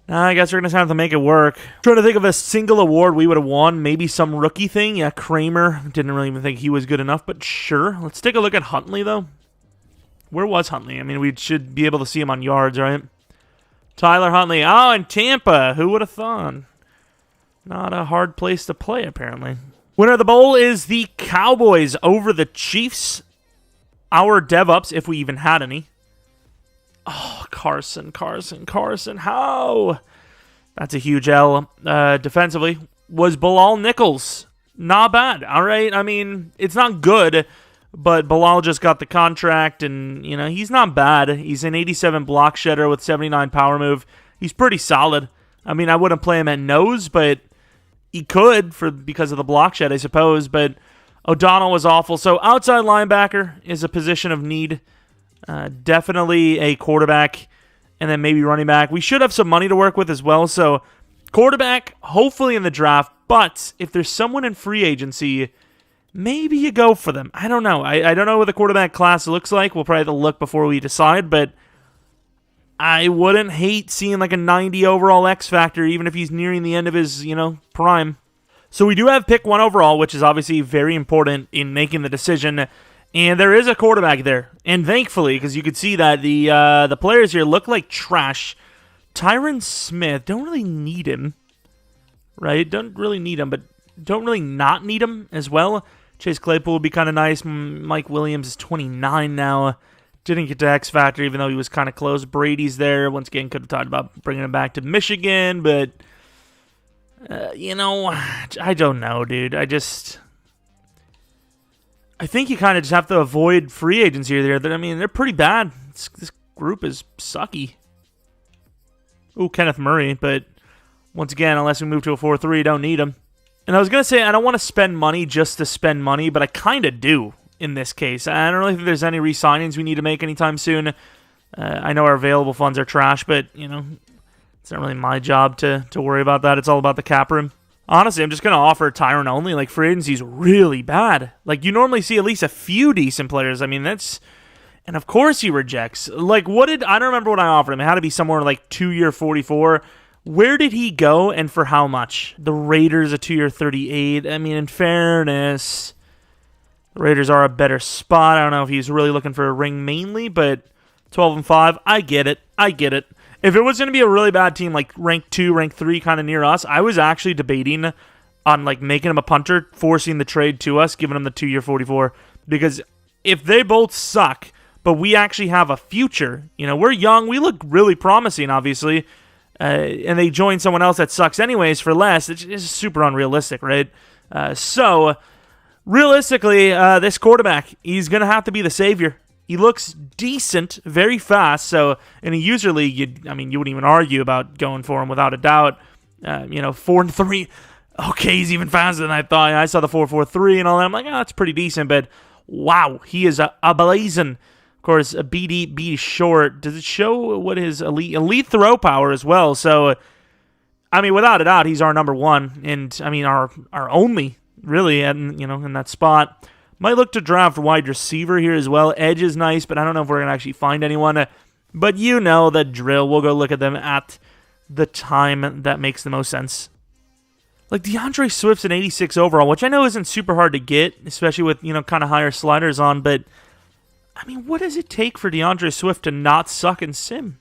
I guess we're going to have to make it work. Trying to think of a single award we would have won. Maybe some rookie thing. Yeah, Kramer. Didn't really even think he was good enough, but sure. Let's take a look at Huntley, though. Where was Huntley? I mean, we should be able to see him on yards, right? Tyler Huntley. Oh, and Tampa. Who would have thought? Not a hard place to play, apparently. Winner of the bowl is the Cowboys over the Chiefs. Our dev-ups, if we even had any. Oh, Carson. How? That's a huge L. Defensively was Bilal Nichols. Not bad. All right. I mean, it's not good, but Bilal just got the contract, and, you know, he's not bad. He's an 87 block shedder with 79 power move. He's pretty solid. I mean, I wouldn't play him at nose, but he could because of the block shed, I suppose. But O'Donnell was awful. So outside linebacker is a position of need. Definitely a quarterback, and then maybe running back. We should have some money to work with as well. So quarterback, hopefully in the draft. But if there's someone in free agency, maybe you go for them. I don't know. I don't know what the quarterback class looks like. We'll probably have to look before we decide. But I wouldn't hate seeing like a 90 overall X factor, even if he's nearing the end of his, prime. So we do have pick 1 overall, which is obviously very important in making the decision. And there is a quarterback there. And thankfully, because you could see that the players here look like trash. Tyron Smith, don't really need him. Right? Don't really need him, but don't really not need him as well. Chase Claypool would be kind of nice. Mike Williams is 29 now. Didn't get to X Factor, even though he was kind of close. Brady's there. Once again, could have talked about bringing him back to Michigan, but, I don't know, dude. I think you kind of just have to avoid free agency there. I mean, they're pretty bad. This group is sucky. Ooh, Kenneth Murray, but once again, unless we move to a 4-3, don't need him. And I was going to say, I don't want to spend money just to spend money, but I kind of do in this case. I don't really think there's any re-signings we need to make anytime soon. I know our available funds are trash, but, it's not really my job to worry about that. It's all about the cap room. Honestly, I'm just going to offer Tyron only. Like, free agency's really bad. Like, you normally see at least a few decent players. I mean, that's... And of course he rejects. Like, I don't remember what I offered him. It had to be somewhere like 2-year 44. Where did he go and for how much? The Raiders, a 2-year 38. I mean, in fairness, the Raiders are a better spot. I don't know if he's really looking for a ring mainly, but 12-5, I get it. If it was going to be a really bad team, like rank 2, rank 3, kind of near us, I was actually debating on like making him a punter, forcing the trade to us, giving him the 2-year 44. Because if they both suck, but we actually have a future, we're young, we look really promising, obviously, and they join someone else that sucks anyways for less, it's just super unrealistic, right? So, realistically, this quarterback, he's going to have to be the savior. He looks decent, very fast, so in a user league, you wouldn't even argue about going for him without a doubt. 4-3, okay, he's even faster than I thought. I saw the 4.43 and all that. I'm like, that's pretty decent, but wow, he is a blazing. Of course, a BD short. Does it show what his elite throw power as well? So, without a doubt, he's our number one, and our only really, in that spot. Might look to draft wide receiver here as well. Edge is nice, but I don't know if we're gonna actually find anyone. But you know the drill. We'll go look at them at the time that makes the most sense. Like DeAndre Swift's an 86 overall, which I know isn't super hard to get, especially with kind of higher sliders on, but. What does it take for DeAndre Swift to not suck in sim?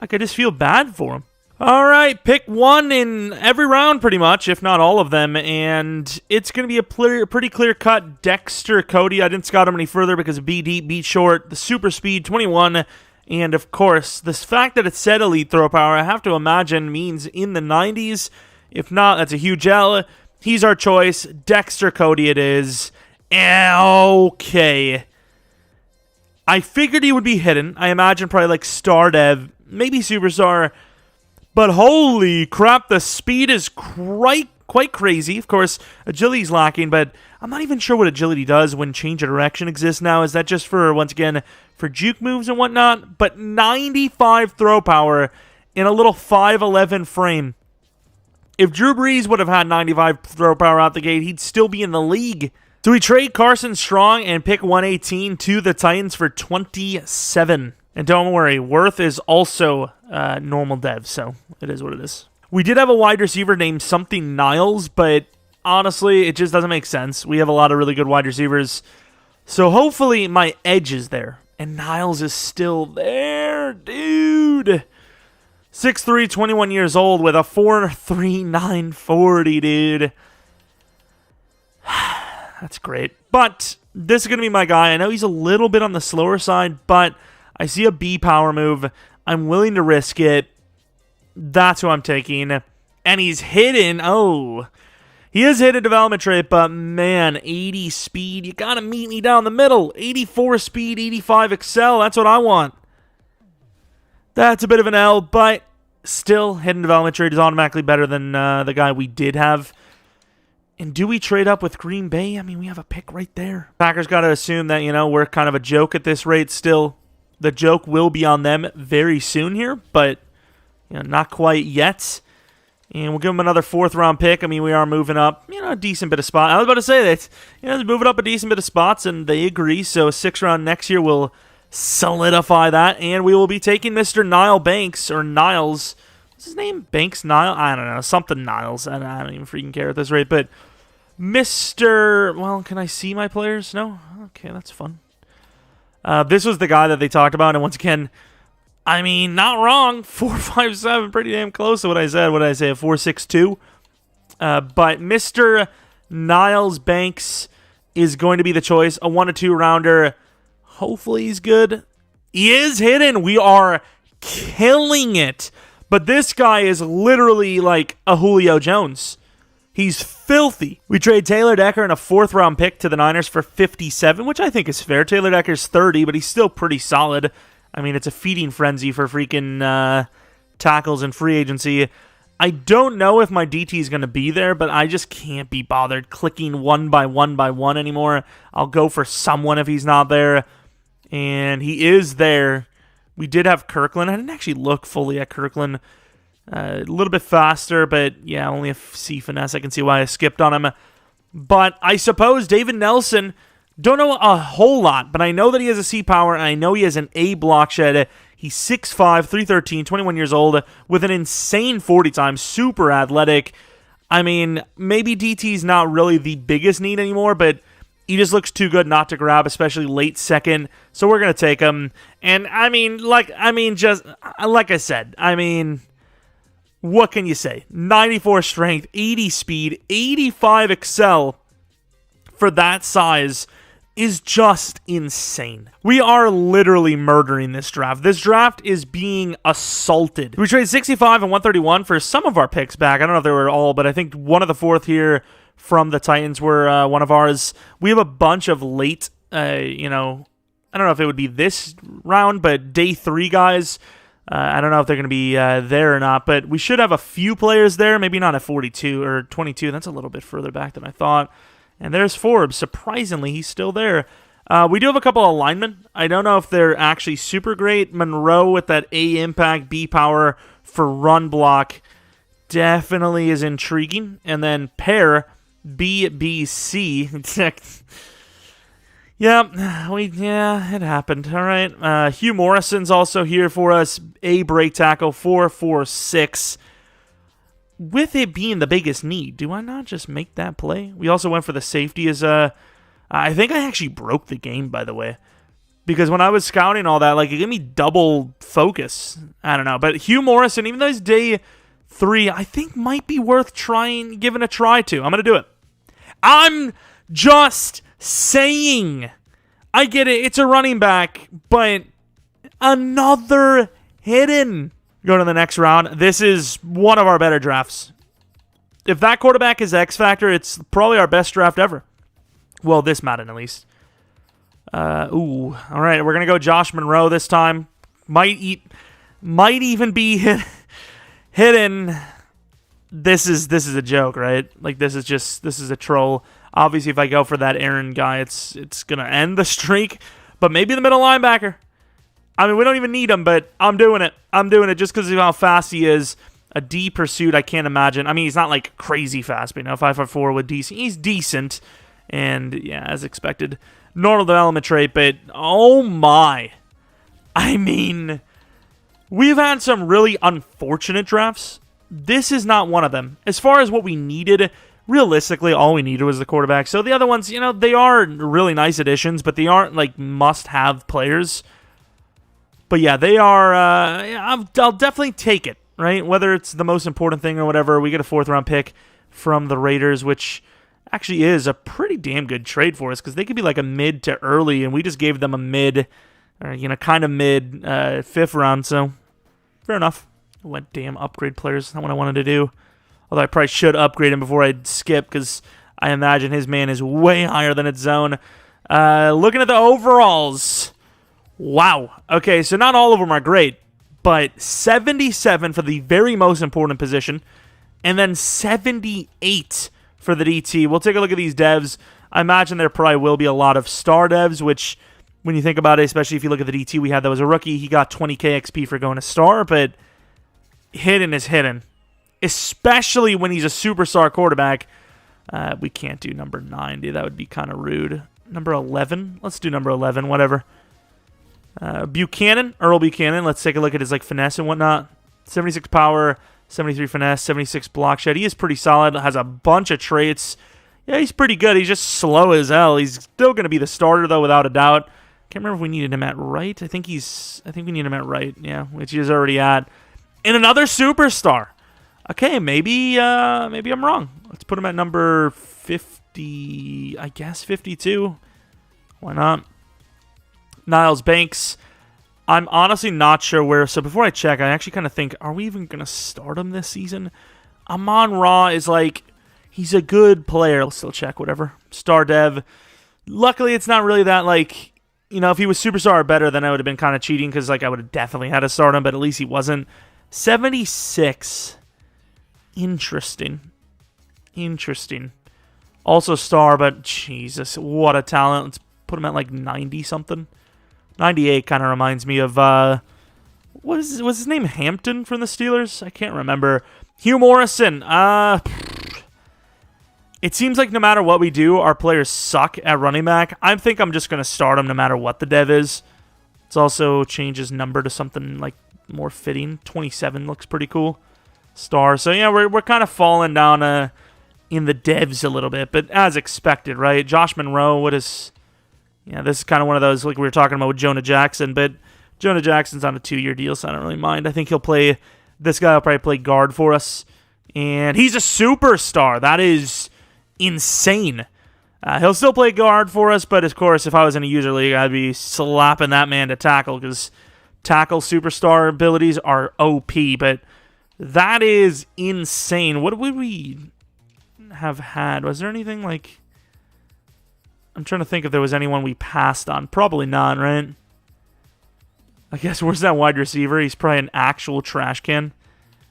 Like, I just feel bad for him. All right, pick 1 in every round pretty much, if not all of them, and it's going to be a pretty clear-cut Dexter Cody. I didn't scout him any further because of BD, beat short, the super speed, 21, and of course, the fact that it said elite throw power, I have to imagine means in the 90s. If not, that's a huge L. He's our choice. Dexter Cody it is. Okay. I figured he would be hidden. I imagine probably like star dev, maybe superstar. But holy crap, the speed is quite crazy. Of course, agility's lacking, but I'm not even sure what agility does when change of direction exists now. Is that just for, once again, for juke moves and whatnot? But 95 throw power in a little 5'11 frame. If Drew Brees would have had 95 throw power out the gate, he'd still be in the league. So we trade Carson Strong and pick 118 to the Titans for 27. And don't worry, Worth is also normal dev, so it is what it is. We did have a wide receiver named something Niles, but honestly, it just doesn't make sense. We have a lot of really good wide receivers. So hopefully my edge is there. And Niles is still there, dude. 6'3", 21 years old with a 4.3 940, dude. That's great. But this is going to be my guy. I know he's a little bit on the slower side, but I see a B power move. I'm willing to risk it. That's who I'm taking. And he's hidden. Oh, he is hidden development trait, but man, 80 speed. You got to meet me down the middle. 84 speed, 85 excel. That's what I want. That's a bit of an L, but still, hidden development trait is automatically better than the guy we did have. And do we trade up with Green Bay? I mean, we have a pick right there. Packers got to assume that, we're kind of a joke at this rate still. The joke will be on them very soon here, but not quite yet. And we'll give them another 4th-round pick. I mean, we are moving up, a decent bit of spot. I was about to say that, moving up a decent bit of spots, and they agree. So a 6th round next year will solidify that, and we will be taking Mr. Niall Banks, or Niles. What's his name? Banks Niall? I don't know. Something Niles. I don't even freaking care at this rate, but Mr. Well, can I see my players? No? Okay, that's fun. This was the guy that they talked about, and once again, I mean, not wrong. 4.57, pretty damn close to what I said. What did I say? A 4.62? But Mr. Niles Banks is going to be the choice. A 1 or 2 rounder. Hopefully he's good. He is hidden. We are killing it. But this guy is literally like a Julio Jones. He's filthy. We trade Taylor Decker and a 4th-round pick to the Niners for 57, which I think is fair. Taylor Decker's 30, but he's still pretty solid. I mean, it's a feeding frenzy for freaking tackles and free agency. I don't know if my DT is going to be there, but I just can't be bothered clicking one by one anymore. I'll go for someone if he's not there. And he is there. We did have Kirkland. I didn't actually look fully at Kirkland. A little bit faster, but yeah, only a C finesse. I can see why I skipped on him. But I suppose David Nelson, don't know a whole lot, but I know that he has a C power, and I know he has an A block shed. He's 6'5", 313, 21 years old, with an insane 40 time, super athletic. I mean, maybe DT's not really the biggest need anymore, but he just looks too good not to grab, especially late second. So we're going to take him. And just like I said, what can you say? 94 strength, 80 speed, 85 excel for that size is just insane. We are literally murdering this draft. This draft is being assaulted. We traded 65 and 131 for some of our picks back. I don't know if they were all, but I think one of the 4th here from the Titans were one of ours. We have a bunch of late, I don't know if it would be this round, but day 3 guys. I don't know if they're going to be there or not, but we should have a few players there. Maybe not at 42 or 22. That's a little bit further back than I thought. And there's Forbes. Surprisingly, he's still there. We do have a couple of linemen. I don't know if they're actually super great. Monroe with that A impact, B power for run block definitely is intriguing. And then Pear, BBC. Yeah, it happened. All right. Hugh Morrison's also here for us. A break tackle, 4.46. With it being the biggest need, do I not just make that play? We also went for the safety as I think I actually broke the game, by the way. Because when I was scouting all that, it gave me double focus. I don't know. But Hugh Morrison, even though he's day 3, I think might be worth giving a try to. I'm going to do it. I'm just saying. I get it. It's a running back, but another hidden. Go to the next round. This is one of our better drafts. If that quarterback is X Factor, it's probably our best draft ever. Well, this Madden at least. All right, we're gonna go Josh Monroe this time. Might even be hidden. This is a joke, right? This is a troll. Obviously, if I go for that Aaron guy, it's gonna end the streak. But maybe the middle linebacker. I mean, we don't even need him, but I'm doing it. I'm doing it just because of how fast he is. A D pursuit, I can't imagine. I mean, he's not crazy fast, but 5.54 with decent. He's decent, and yeah, as expected, normal development trait. But oh my, I mean, we've had some really unfortunate drafts. This is not one of them. As far as what we needed, realistically, all we needed was the quarterback. So the other ones, they are really nice additions, but they aren't must-have players. But yeah, they are. I'll definitely take it. right? Whether it's the most important thing or whatever, we get a 4th-round pick from the Raiders, which actually is a pretty damn good trade for us because they could be like a mid to early, and we just gave them a mid, or kind of mid 5th round. So fair enough. Went damn upgrade players. Not what I wanted to do. Although I probably should upgrade him before I skip because I imagine his man is way higher than its zone. Looking at the overalls. Wow. Okay, so not all of them are great, but 77 for the very most important position, and then 78 for the DT. We'll take a look at these devs. I imagine there probably will be a lot of star devs, which, when you think about it, especially if you look at the DT we had that was a rookie, he got 20k XP for going to star, but hidden is hidden. Especially when he's a superstar quarterback. We can't do number 90. That would be kind of rude. Number 11? Let's do number 11, whatever. Buchanan, Earl Buchanan. Let's take a look at his finesse and whatnot. 76 power, 73 finesse, 76 block shed. He is pretty solid. Has a bunch of traits. Yeah, he's pretty good. He's just slow as hell. He's still going to be the starter, though, without a doubt. Can't remember if we needed him at right. I think we need him at right. Yeah, which he is already at. And another superstar. Okay, maybe I'm wrong. Let's put him at number 50, I guess 52. Why not? Niles Banks. I'm honestly not sure where. So before I check, I actually kind of think, are we even going to start him this season? Amon-Ra is he's a good player. Let's still check, whatever. Star dev. Luckily, it's not really that, if he was superstar or better, then I would have been kind of cheating because, I would have definitely had to start him, but at least he wasn't. 76. Interesting. Also star, but Jesus, what a talent. Let's put him at 90-something. 98 kind of reminds me of, was his name Hampton from the Steelers? I can't remember. Hugh Morrison. It seems like no matter what we do, our players suck at running back. I think I'm just going to start him no matter what the dev is. It's also changed his number to something more fitting. 27 looks pretty cool. Star. So yeah, we're kind of falling down in the devs a little bit, but as expected, right? Josh Monroe, this is kind of one of those like we were talking about with Jonah Jackson, but Jonah Jackson's on a 2-year deal, so I don't really mind. I think this guy will probably play guard for us, and he's a superstar. That is insane. He'll still play guard for us, but of course, if I was in a user league, I'd be slapping that man to tackle because tackle superstar abilities are OP, but that is insane. What would we have had? Was there anything I'm trying to think if there was anyone we passed on. Probably not, right? I guess, where's that wide receiver? He's probably an actual trash can.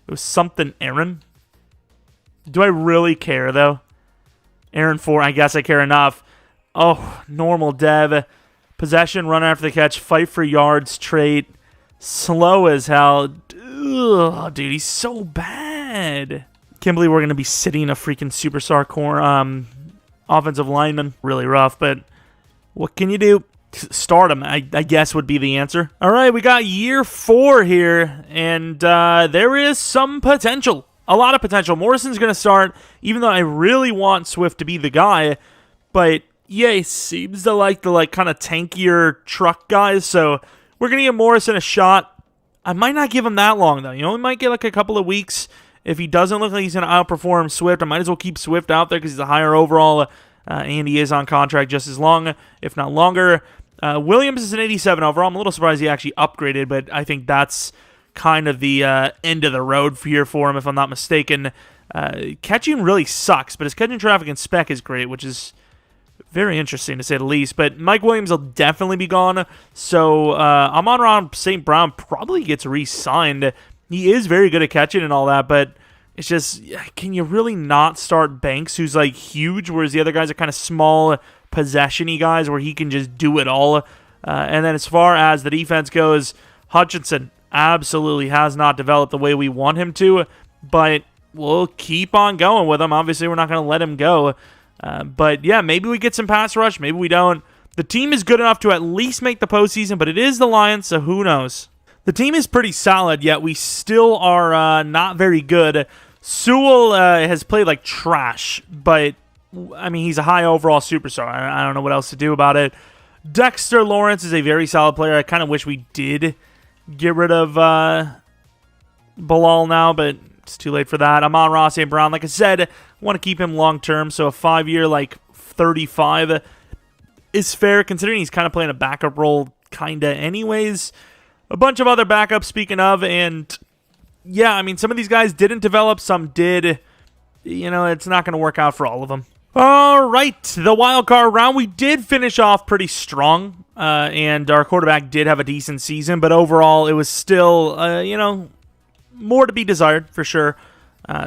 It was something Aaron. Do I really care, though? Aaron 4, I guess I care enough. Oh, normal dev. Possession, run after the catch, fight for yards, trait. Slow as hell. Ugh, dude, he's so bad. Can't believe we're going to be sitting a freaking superstar offensive lineman. Really rough, but what can you do? Start him, I guess, would be the answer. All right, we got year 4 here, and there is some potential. A lot of potential. Morrison's going to start, even though I really want Swift to be the guy, but yeah, he seems to like the kind of tankier truck guys, so we're going to give Morrison a shot. I might not give him that long, though. We might get a couple of weeks. If he doesn't look like he's going to outperform Swift, I might as well keep Swift out there because he's a higher overall, and he is on contract just as long, if not longer. Williams is an 87 overall. I'm a little surprised he actually upgraded, but I think that's kind of the end of the road here for him, if I'm not mistaken. Catching really sucks, but his catching traffic and spec is great, which is very interesting to say the least. But Mike Williams will definitely be gone, so Amon-Ra St. Brown probably gets re-signed. He is very good at catching and all that, but it's just, can you really not start Banks, who's huge, whereas the other guys are kind of small, possession-y guys where he can just do it all? And then as far as the defense goes, Hutchinson absolutely has not developed the way we want him to, but we'll keep on going with him. Obviously, we're not going to let him go. But yeah, maybe we get some pass rush, maybe we don't. The team is good enough to at least make the postseason, but it is the Lions, so who knows? The team is pretty solid, yet we still are not very good. Sewell has played like trash, but I mean, he's a high overall superstar. I don't know what else to do about it. Dexter Lawrence is a very solid player. I kind of wish we did get rid of Bilal now, but it's too late for that. Amon-Ra St. Brown, like I said, I want to keep him long-term, so a 5-year, like 35 is fair, considering he's kind of playing a backup role kind of anyways. A bunch of other backups, speaking of, and yeah, I mean, some of these guys didn't develop, some did. You know, it's not going to work out for all of them. All right, the wild card round, we did finish off pretty strong, and our quarterback did have a decent season, but overall, it was still, more to be desired, for sure.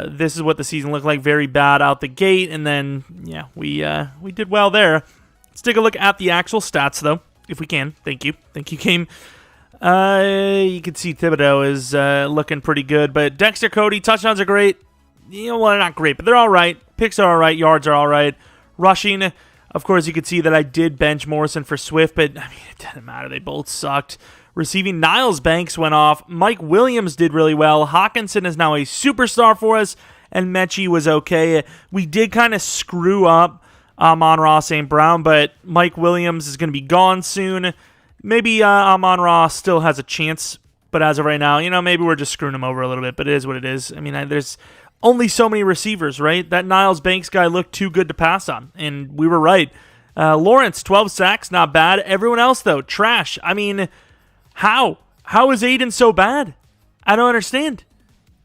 This is what the season looked like, very bad out the gate, and then, yeah, we did well there. Let's take a look at the actual stats, though, if we can. Thank you, Game. You can see Thibodeau is looking pretty good, but Dexter, Cody, touchdowns are great. Well, they're not great, but they're all right. Picks are all right. Yards are all right. Rushing, of course, you could see that I did bench Morrison for Swift, but, I mean, it didn't matter. They both sucked. Receiving, Niles Banks went off. Mike Williams did really well. Hawkinson is now a superstar for us, and Mechie was okay. We did kind of screw up Amon-Ra St. Brown, but Mike Williams is going to be gone soon. Maybe Amon-Ra still has a chance, but as of right now, maybe we're just screwing him over a little bit, but it is what it is. I mean, there's only so many receivers, right? That Niles Banks guy looked too good to pass on, and we were right. Lawrence, 12 sacks, not bad. Everyone else, though, trash. I mean, how? How is Aidan so bad? I don't understand.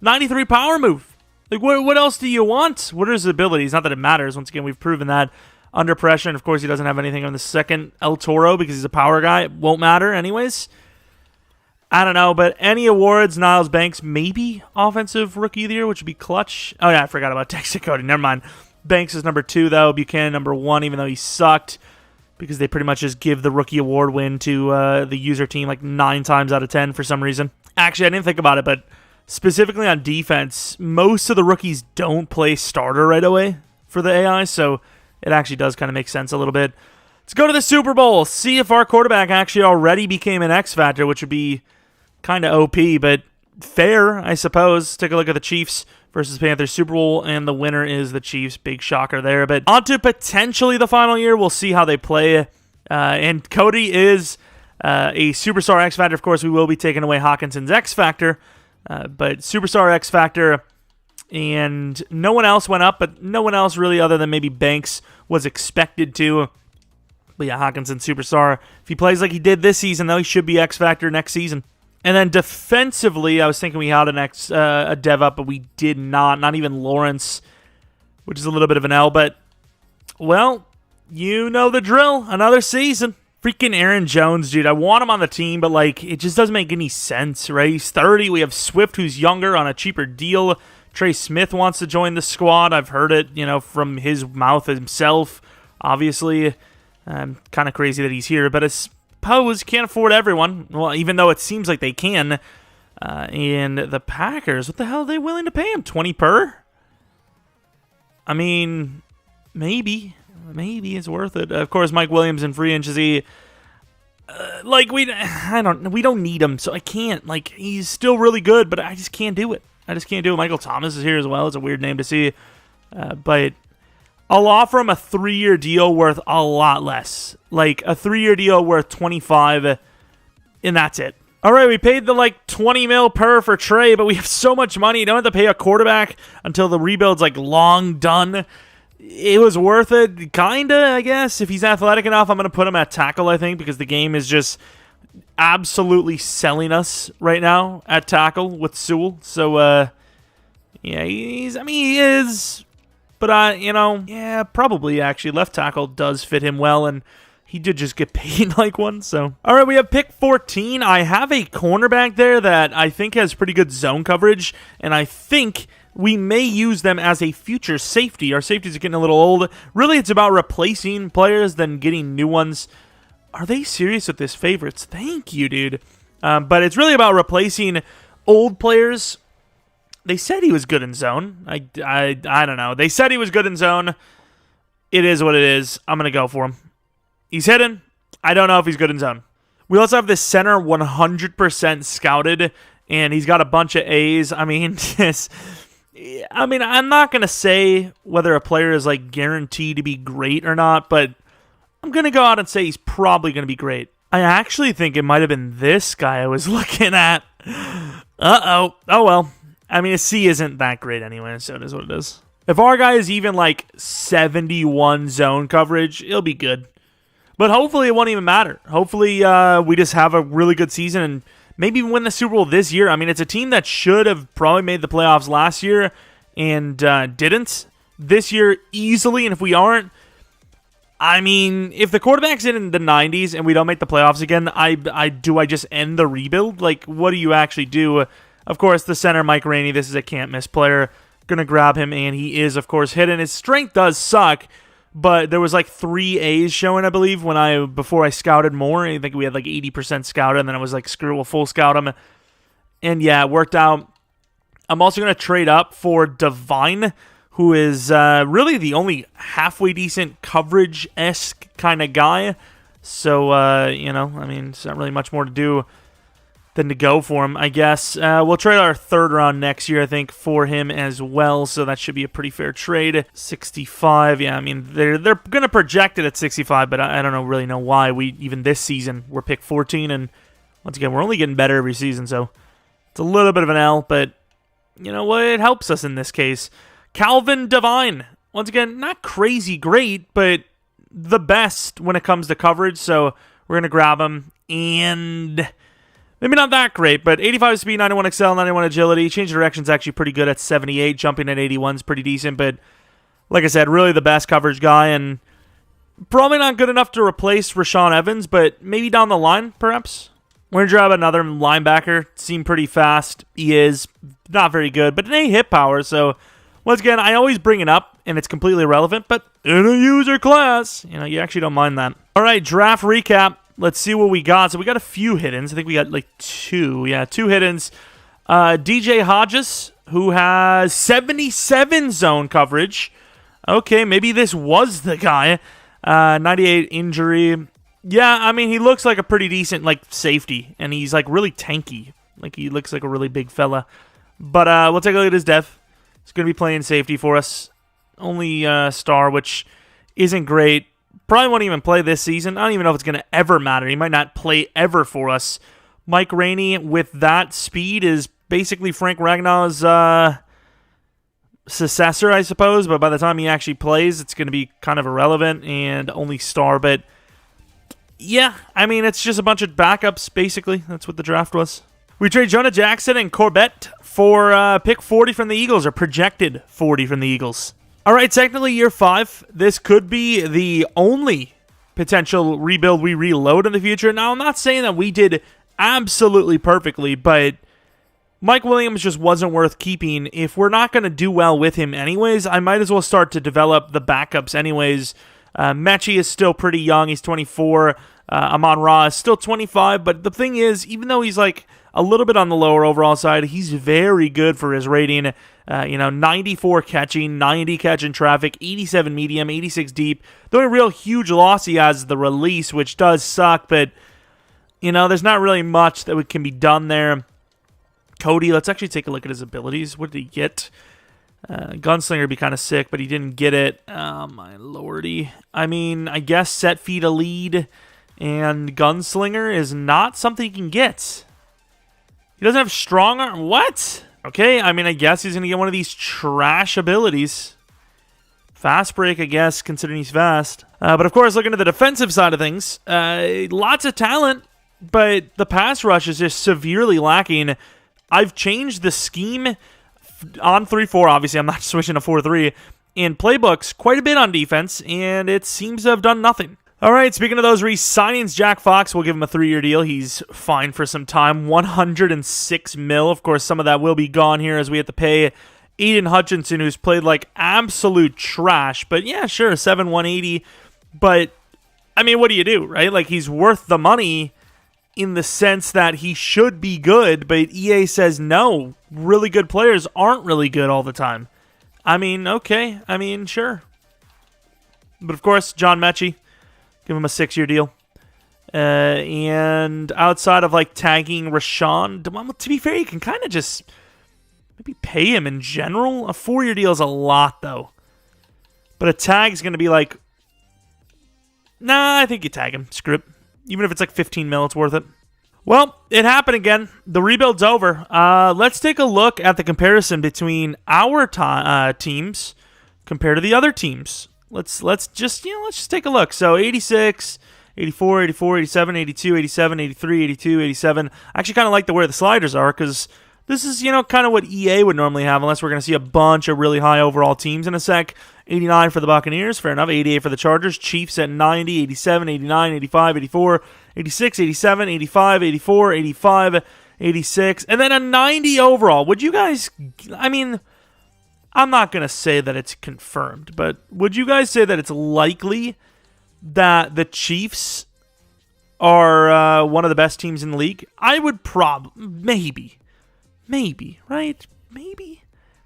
93 power move. Like, what else do you want? What are his abilities? Not that it matters. Once again, we've proven that. Under pressure, and of course, he doesn't have anything on the second El Toro because he's a power guy. It won't matter anyways. I don't know, but any awards, Niles Banks, maybe Offensive Rookie of the Year, which would be clutch. Oh, yeah, I forgot about Dexter Cody. Never mind. Banks is number 2, though. Buchanan, number 1, even though he sucked, because they pretty much just give the Rookie Award win to the user team like 9 times out of 10 for some reason. Actually, I didn't think about it, but specifically on defense, most of the rookies don't play starter right away for the AI, so it actually does kind of make sense a little bit. Let's go to the Super Bowl, see if our quarterback actually already became an X Factor, which would be kind of OP, but fair, I suppose. Take a look at the Chiefs versus Panthers Super Bowl, and the winner is the Chiefs. Big shocker there, but on to potentially the final year. We'll see how they play. And Cody is a Superstar X Factor. Of course, we will be taking away Hawkinson's X Factor, but Superstar X Factor, and no one else went up, but no one else really other than maybe Banks was expected to. But yeah, Hawkinson Superstar. If he plays like he did this season, though, he should be X Factor next season. And then defensively, I was thinking we had a dev up, but we did not. Not even Lawrence, which is a little bit of an L. But, well, you know the drill. Another season. Freaking Aaron Jones, dude. I want him on the team, but, like, it just doesn't make any sense, right? He's 30. We have Swift, who's younger, on a cheaper deal. Trey Smith wants to join the squad. I've heard it, from his mouth himself. Obviously, kind of crazy that he's here, but it's can't afford everyone. Well, even though it seems like they can. And the Packers, what the hell are they willing to pay him? 20 per? I mean, maybe it's worth it. Of course, Mike Williams in free agency. We don't need him, so I can't. Like, he's still really good, but I just can't do it. Michael Thomas is here as well. It's a weird name to see, but I'll offer him a 3-year deal worth a lot less. Like, a 3-year deal worth 25, and that's it. All right, we paid the, 20 mil per for Trey, but we have so much money. You don't have to pay a quarterback until the rebuild's, long done. It was worth it, kinda, I guess. If he's athletic enough, I'm going to put him at tackle, I think, because the game is just absolutely selling us right now at tackle with Sewell. So, yeah, he is... But, probably actually left tackle does fit him well, and he did just get paid like one, so. All right, we have pick 14. I have a cornerback there that I think has pretty good zone coverage, and I think we may use them as a future safety. Our safeties are getting a little old. Really, it's about replacing players than getting new ones. Are they serious with this favorites? Thank you, dude. But it's really about replacing old players. They said he was good in zone. I don't know. They said he was good in zone. It is what it is. I'm going to go for him. He's hidden. I don't know if he's good in zone. We also have this center 100% scouted, and he's got a bunch of A's. I mean, I'm not going to say whether a player is, guaranteed to be great or not, but I'm going to go out and say he's probably going to be great. I actually think it might have been this guy I was looking at. Uh-oh. Oh, well. I mean, a C isn't that great anyway, so it is what it is. If our guy is even like 71 zone coverage, it'll be good. But hopefully it won't even matter. Hopefully we just have a really good season and maybe win the Super Bowl this year. I mean, it's a team that should have probably made the playoffs last year and didn't. This year, easily, and if we aren't, I mean, if the quarterback's in the 90s and we don't make the playoffs again, I just end the rebuild? Like, what do you actually do? Of course, the center, Mike Rainey, this is a can't-miss player. Gonna grab him, and he is, of course, hidden. His strength does suck, but there was like 3 A's showing, I believe, before I scouted more. I think we had like 80% scouted, and then I was like, screw, we'll full scout him. And yeah, it worked out. I'm also going to trade up for Divine, who is really the only halfway decent coverage-esque kind of guy. So, I mean, it's not really much more to do than to go for him, I guess. We'll trade our third round next year, I think, for him as well, so that should be a pretty fair trade. 65, yeah, I mean, they're going to project it at 65, but I don't really know why. Even this season, we're pick 14, and once again, we're only getting better every season, so it's a little bit of an L, but you know what? It helps us in this case. Calvin Divine, once again, not crazy great, but the best when it comes to coverage, so we're going to grab him, and maybe not that great, but 85 speed, 91 excel, 91 agility. Change of direction's actually pretty good at 78. Jumping at 81 is pretty decent, but like I said, really the best coverage guy, and probably not good enough to replace Rashaan Evans, but maybe down the line, perhaps. We're going to grab another linebacker. Seemed pretty fast. He is not very good, but an A hit power, so once again, I always bring it up, and it's completely irrelevant, but in a user class, you actually don't mind that. All right, draft recap. Let's see what we got. So we got a few hiddens. I think we got like 2. Yeah, 2 hiddens. DJ Hodges, who has 77 zone coverage. Okay, maybe this was the guy. 98 injury. Yeah, I mean, he looks like a pretty decent like safety, and he's like really tanky. Like he looks like a really big fella. But we'll take a look at his depth. He's going to be playing safety for us. Only star, which isn't great. Probably won't even play this season. I don't even know if it's going to ever matter. He might not play ever for us. Mike Rainey, with that speed, is basically Frank Ragnar's successor, I suppose. But by the time he actually plays, it's going to be kind of irrelevant and only star. But yeah, I mean, it's just a bunch of backups, basically. That's what the draft was. We trade Jonah Jackson and Corbett for pick 40 from the Eagles, or projected 40 from the Eagles. All right, technically year 5. This could be the only potential rebuild we reload in the future. Now, I'm not saying that we did absolutely perfectly, but Mike Williams just wasn't worth keeping. If we're not going to do well with him anyways, I might as well start to develop the backups anyways. Mechie is still pretty young. He's 24. Amon-Ra is still 25. But the thing is, even though he's like a little bit on the lower overall side, he's very good for his rating. 94 catching, 90 catching traffic, 87 medium, 86 deep. The only real huge loss he has is the release, which does suck, but there's not really much that can be done there. Cody, let's actually take a look at his abilities. What did he get? Gunslinger would be kind of sick, but he didn't get it. Oh, my lordy. I mean, I guess set feet a lead and Gunslinger is not something he can get. He doesn't have strong arm. What? Okay, I mean, I guess he's going to get one of these trash abilities. Fast break, I guess, considering he's fast. But of course, looking at the defensive side of things, lots of talent, but the pass rush is just severely lacking. I've changed the scheme on 3-4. Obviously, I'm not switching to 4-3. In playbooks, quite a bit on defense, and it seems to have done nothing. All right, speaking of those re-signings, Jack Fox, we'll give him a 3-year deal. He's fine for some time. $106 million. Of course, some of that will be gone here as we have to pay Aidan Hutchinson, who's played like absolute trash. But yeah, sure, 7-180. But, I mean, what do you do, right? Like, he's worth the money in the sense that he should be good, but EA says no. Really good players aren't really good all the time. I mean, okay. I mean, sure. But, of course, John Mechie. Give him a 6-year deal. And outside of, like, tagging Rashaan, to be fair, you can kind of just maybe pay him in general. A 4-year deal is a lot, though. But a tag's going to be like, nah, I think you tag him. Screw it. Even if it's like 15 mil, it's worth it. Well, it happened again. The rebuild's over. Let's take a look at the comparison between our teams compared to the other teams. Let's just take a look. So 86, 84, 84, 87, 82, 87, 83, 82, 87. I actually kind of like the way the sliders are because this is, kind of what EA would normally have unless we're going to see a bunch of really high overall teams in a sec. 89 for the Buccaneers, fair enough. 88 for the Chargers. Chiefs at 90, 87, 89, 85, 84, 86, 87, 85, 84, 85, 86. And then a 90 overall. Would you guys, I'm not going to say that it's confirmed, but would you guys say that it's likely that the Chiefs are one of the best teams in the league? I would maybe, right? Maybe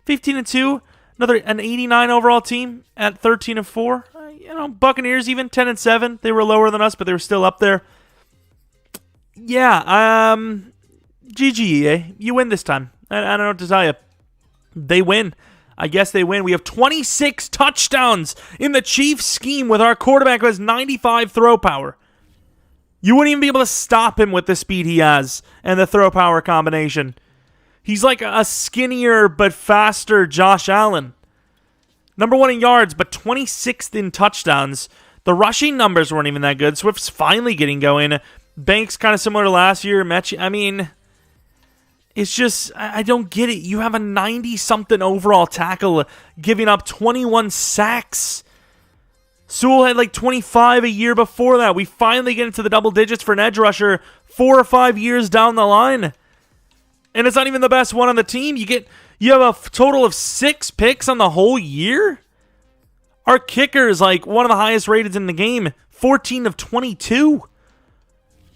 15-2, an 89 overall team at 13-4. Buccaneers even 10-7. They were lower than us, but they were still up there. Yeah, GG EA. You win this time. I don't know what to tell you. They win. I guess they win. We have 26 touchdowns in the Chiefs scheme with our quarterback who has 95 throw power. You wouldn't even be able to stop him with the speed he has and the throw power combination. He's like a skinnier but faster Josh Allen. Number 1 in yards, but 26th in touchdowns. The rushing numbers weren't even that good. Swift's finally getting going. Banks kind of similar to last year. It's just, I don't get it. You have a 90-something overall tackle giving up 21 sacks. Sewell had like 25 a year before that. We finally get into the double digits for an edge rusher 4 or 5 years down the line. And it's not even the best one on the team. You have a total of 6 picks on the whole year? Our kicker is like one of the highest rated in the game. 14 of 22.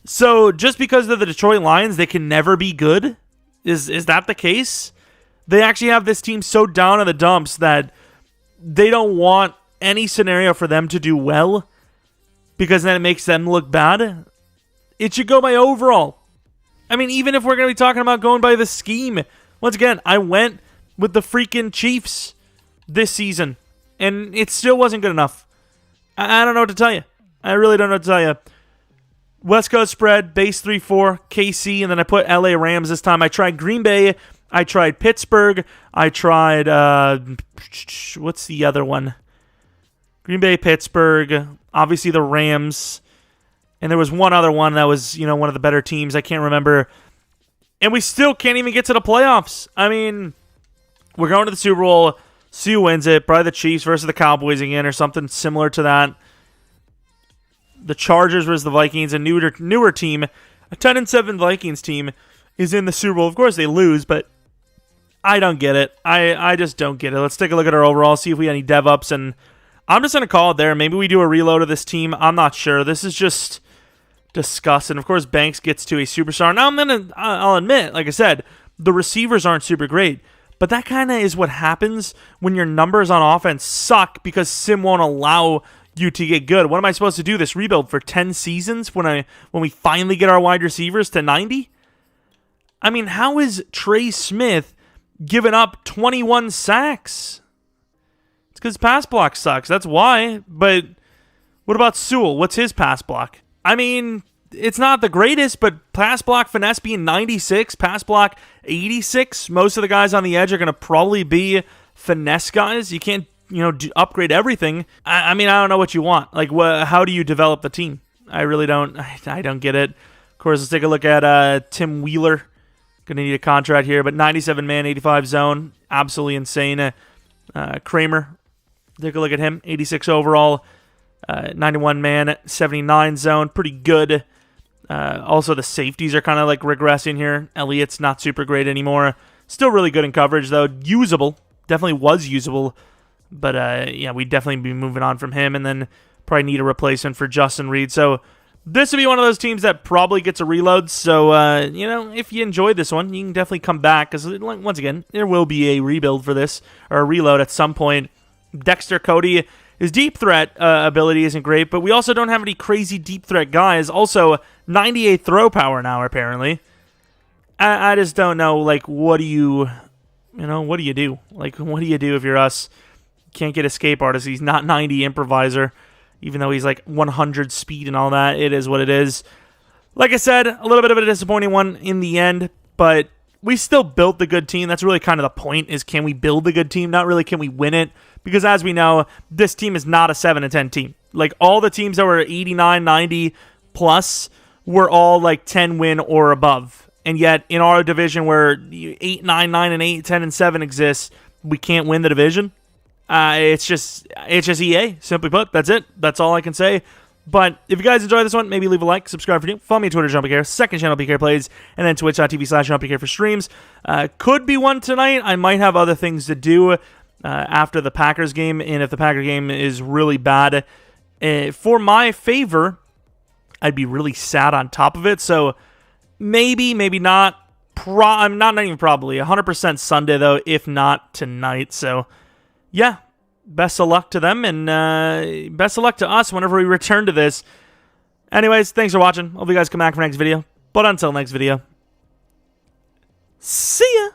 So just because they're the Detroit Lions, they can never be good? Is that the case? They actually have this team so down in the dumps that they don't want any scenario for them to do well because then it makes them look bad. It should go by overall. Even if we're going to be talking about going by the scheme, once again, I went with the freaking Chiefs this season, and it still wasn't good enough. I don't know what to tell you. I really don't know what to tell you. West Coast spread, base 3-4, KC, and then I put LA Rams this time. I tried Green Bay. I tried Pittsburgh. I tried, what's the other one? Green Bay, Pittsburgh, obviously the Rams. And there was one other one that was, one of the better teams. I can't remember. And we still can't even get to the playoffs. We're going to the Super Bowl. See who wins it. Probably the Chiefs versus the Cowboys again or something similar to that. The Chargers versus the Vikings, a newer team. A 10-7 Vikings team is in the Super Bowl. Of course, they lose, but I don't get it. I just don't get it. Let's take a look at our overall, see if we have any dev ups, and I'm just going to call it there. Maybe we do a reload of this team. I'm not sure. This is just disgusting. Of course, Banks gets to a superstar. Now, I'll admit, like I said, the receivers aren't super great, but that kind of is what happens when your numbers on offense suck because Sim won't allow you to get good. What am I supposed to do? This rebuild for 10 seasons when we finally get our wide receivers to 90? How is Trey Smith giving up 21 sacks? It's because pass block sucks. That's why. But what about Sewell? What's his pass block? It's not the greatest, but pass block finesse being 96, pass block 86. Most of the guys on the edge are going to probably be finesse guys. You can't upgrade everything. I don't know what you want. How do you develop the team? I really don't. I don't get it. Of course, let's take a look at Tim Wheeler. Going to need a contract here, but 97-man, 85 zone. Absolutely insane. Kramer, take a look at him. 86 overall, 91-man, 79 zone. Pretty good. Also, the safeties are kind of regressing here. Elliott's not super great anymore. Still really good in coverage, though. Usable. Definitely was usable. But, we'd definitely be moving on from him and then probably need a replacement for Justin Reed. So, this would be one of those teams that probably gets a reload. So, if you enjoyed this one, you can definitely come back. Because, once again, there will be a rebuild for this, or a reload at some point. Dexter Cody, his deep threat ability isn't great, but we also don't have any crazy deep threat guys. Also, 98 throw power now, apparently. I just don't know, what do you do? What do you do if you're us? Can't get escape artist. He's not 90 improviser, even though he's 100 speed and all that. It is what it is. Like I said, a little bit of a disappointing one in the end, but we still built the good team. That's really kind of the point, is can we build the good team? Not really can we win it, because as we know, this team is not a 7-10 team. Like, all the teams that were 89, 90 plus were all like 10 win or above. And yet, in our division where 8, 9, 9, and 8, 10, and 7 exists, we can't win the division. It's just EA, simply put. That's it. That's all I can say. But if you guys enjoyed this one, maybe leave a like, subscribe for new. Follow me on Twitter, Jeromepkr, second channel, PK Plays, and then twitch.tv/Jeromepkr for streams. Could be one tonight. I might have other things to do after the Packers game, and if the Packers game is really bad, for my favor, I'd be really sad on top of it. So maybe not. I'm not even probably 100% Sunday though, if not tonight. So yeah, best of luck to them, and best of luck to us whenever we return to this. Anyways, thanks for watching. Hope you guys come back for next video. But until next video, see ya.